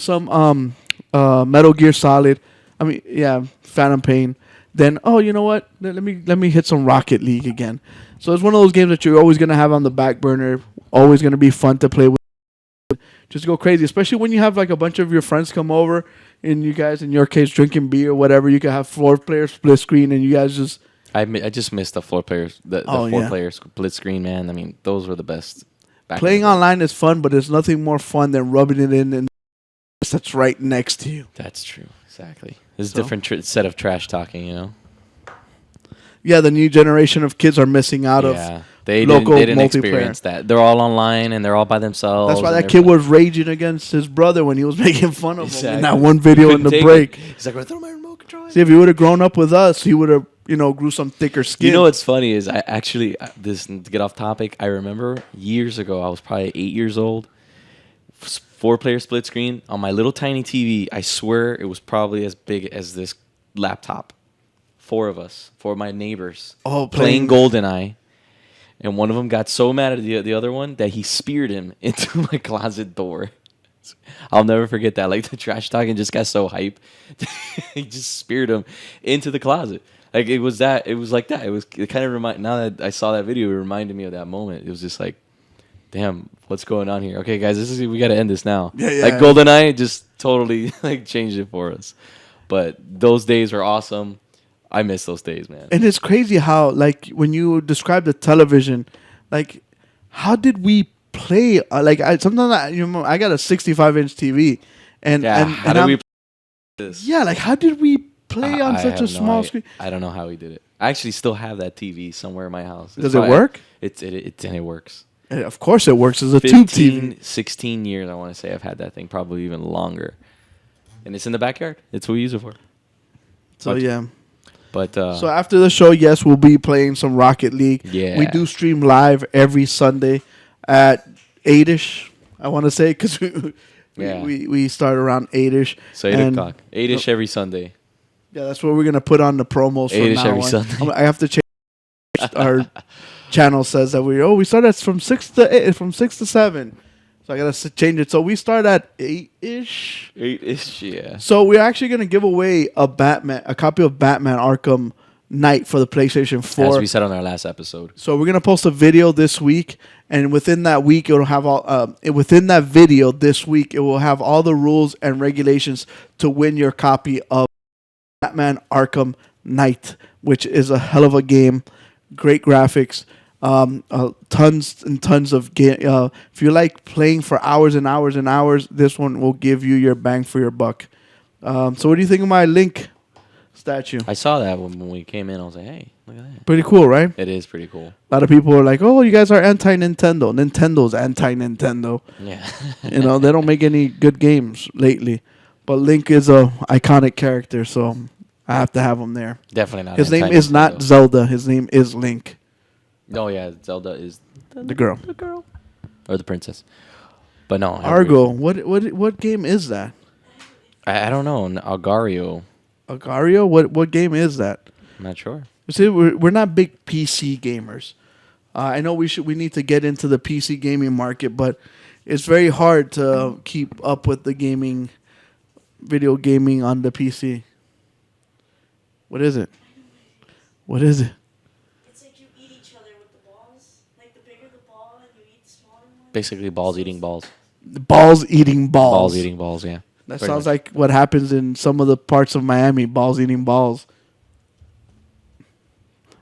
Metal Gear Solid. I mean, yeah, Phantom Pain. Then, oh, you know what? Let me hit some Rocket League again. So it's one of those games that you're always gonna have on the back burner. Always gonna be fun to play with. Just go crazy, especially when you have like a bunch of your friends come over, and you guys, in your case, drinking beer or whatever. You can have 4-player split screen, and you guys just. I just missed the 4-player split screen, man. I mean, those were the best. Playing online is fun, but there's nothing more fun than rubbing it in and that's right next to you. That's true. Exactly. There's a different set of trash talking, Yeah, the new generation of kids are missing out of local they didn't multiplayer. experience that. They're all online and they're all by themselves. That's why that kid was raging against his brother when he was making fun of him in that one video in the break. He's like, throw my remote control. See, if he would have grown up with us, he would have, grew some thicker skin. You know what's funny is I actually, this to get off topic, I remember years ago, I was probably 8 years old, 4-player split screen on my little tiny TV. I swear it was probably as big as this laptop. 4 of us, 4 of my neighbors, playing GoldenEye. And one of them got so mad at the other one that he speared him into my closet door. I'll never forget that. Like, the trash talking just got so hype. He just speared him into the closet. Like, it was like that. It kind of now that I saw that video, it reminded me of that moment. It was just like, damn, what's going on here? Okay, guys, we got to end this now. Yeah. Like, GoldenEye just totally changed it for us. But those days were awesome. I miss those days, man. And it's crazy how, like, when you describe the television, like, how did we play? Sometimes I got a 65-inch TV, how did we play this? Yeah, like, how did we play on such a small screen? I don't know how we did it. I actually still have that TV somewhere in my house. Does it work? It works. Of course it works. It's a tube TV. 16 years, I want to say I've had that thing, probably even longer. And it's in the backyard. It's what we use it for. So, yeah. But so after the show, yes, we'll be playing some Rocket League. Yeah. We do stream live every Sunday at 8-ish, I want to say, because we start around 8-ish. So 8 o'clock. 8-ish every Sunday. Yeah, that's what we're going to put on the promos from 8-ish now every on. Sunday. I have to change. Our channel says that we start at from 6 to 7. So I got to change it. So we start at 8-ish. 8-ish, yeah. So we're actually going to give away a copy of Batman Arkham Knight for the PlayStation 4. As we said on our last episode. So we're going to post a video this week, and within that week it'll have within that video this week it will have all the rules and regulations to win your copy of Batman Arkham Knight, which is a hell of a game. Great graphics. Tons and tons of game. If you like playing for hours and hours and hours, this one will give you your bang for your buck. So what do you think of my link, statue. I saw that when we came in. I was like, hey, look at that. Pretty cool, right? It is pretty cool. A lot of people are like, "Oh, you guys are anti-Nintendo." Nintendo's anti-Nintendo. Yeah. You know, they don't make any good games lately. But Link is a iconic character, so I have to have him there. Definitely not. His name is not anti-Nintendo. Zelda. His name is Link, No, yeah, Zelda is the girl. or the princess. But no, Argo. What game is that? I don't know. Algario. Agario? What game is that? I'm not sure. You see, we're not big PC gamers. I know we need to get into the PC gaming market, but it's very hard to keep up with the video gaming on the PC. What is it? What is it? It's like you eat each other with the balls. Like the bigger the ball and you eat the smaller one. Basically, balls eating balls. Balls eating balls. Balls eating balls. Yeah. That Pretty sounds much. like what happens in some of the parts of Miami. Balls eating balls.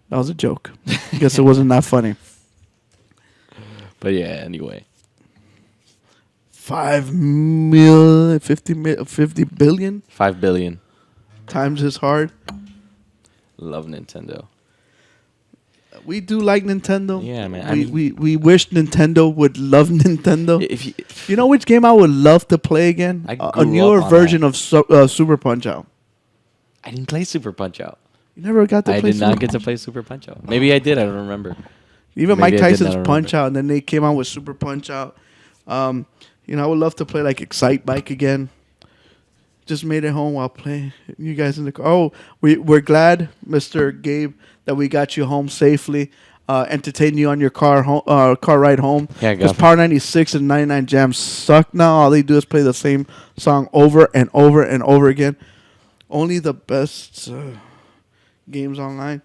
That was a joke. I guess it wasn't that funny. But yeah. Anyway. 50 billion 5 billion. times his hard. Love Nintendo. We do like Nintendo. Yeah, man. We wish Nintendo would love Nintendo. If you, You know which game I would love to play again? I A grew newer up on version of Super Punch Out. I didn't play Super Punch Out. You never got to I play did not Super get to Punch play Super Punch Out. Maybe I did. I don't remember. Even Maybe Mike I did Tyson's not Punch remember. Out, and then they came out with Super Punch Out. You know, I would love to play like Excite Bike again. Just made it home while playing. You guys in the car. Oh, we're glad, Mr. Gabe, that we got you home safely. Entertain you on your car ride home. Yeah, because got Power 96 and 99 Jams suck now. All they do is play the same song over and over and over again. Only the best games online.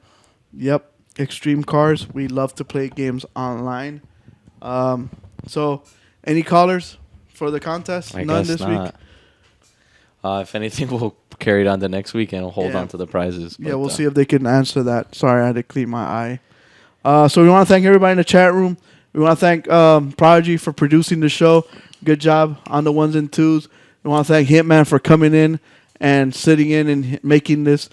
Yep, Extreme Cars. We love to play games online. So, any callers for the contest? I None guess this not. week. If anything, we'll carry it on to next week and we'll hold Yeah. on to the prizes. Yeah, But, we'll see if they can answer that. Sorry, I had to clean my eye. So we want to thank everybody in the chat room. We want to thank Prodigy for producing the show. Good job on the ones and twos. We want to thank Hitman for coming in and sitting in and making this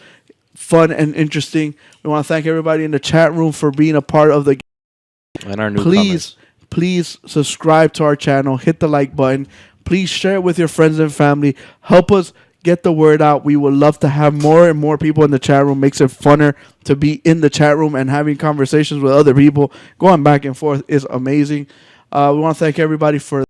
fun and interesting. We want to thank everybody in the chat room for being a part of the And our newcomers. Please subscribe to our channel. Hit the like button. Please share it with your friends and family. Help us get the word out. We would love to have more and more people in the chat room. Makes it funner to be in the chat room and having conversations with other people. Going back and forth is amazing. We want to thank everybody for...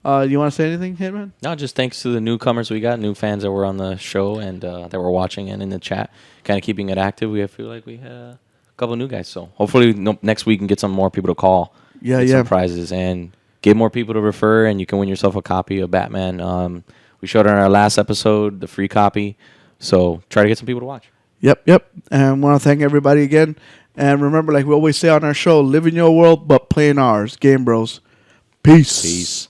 you want to say anything, Hitman? No, just thanks to the newcomers we got, new fans that were on the show and that were watching and in the chat, kind of keeping it active. We feel like we had a couple new guys. So hopefully next week we can get some more people to call. Yeah, get yeah. some prizes and get more people to refer, and you can win yourself a copy of Batman. We showed it on our last episode, the free copy. So try to get some people to watch. Yep. And want to thank everybody again. And remember, like we always say on our show, live in your world, but play in ours. GameBros. Peace. Peace.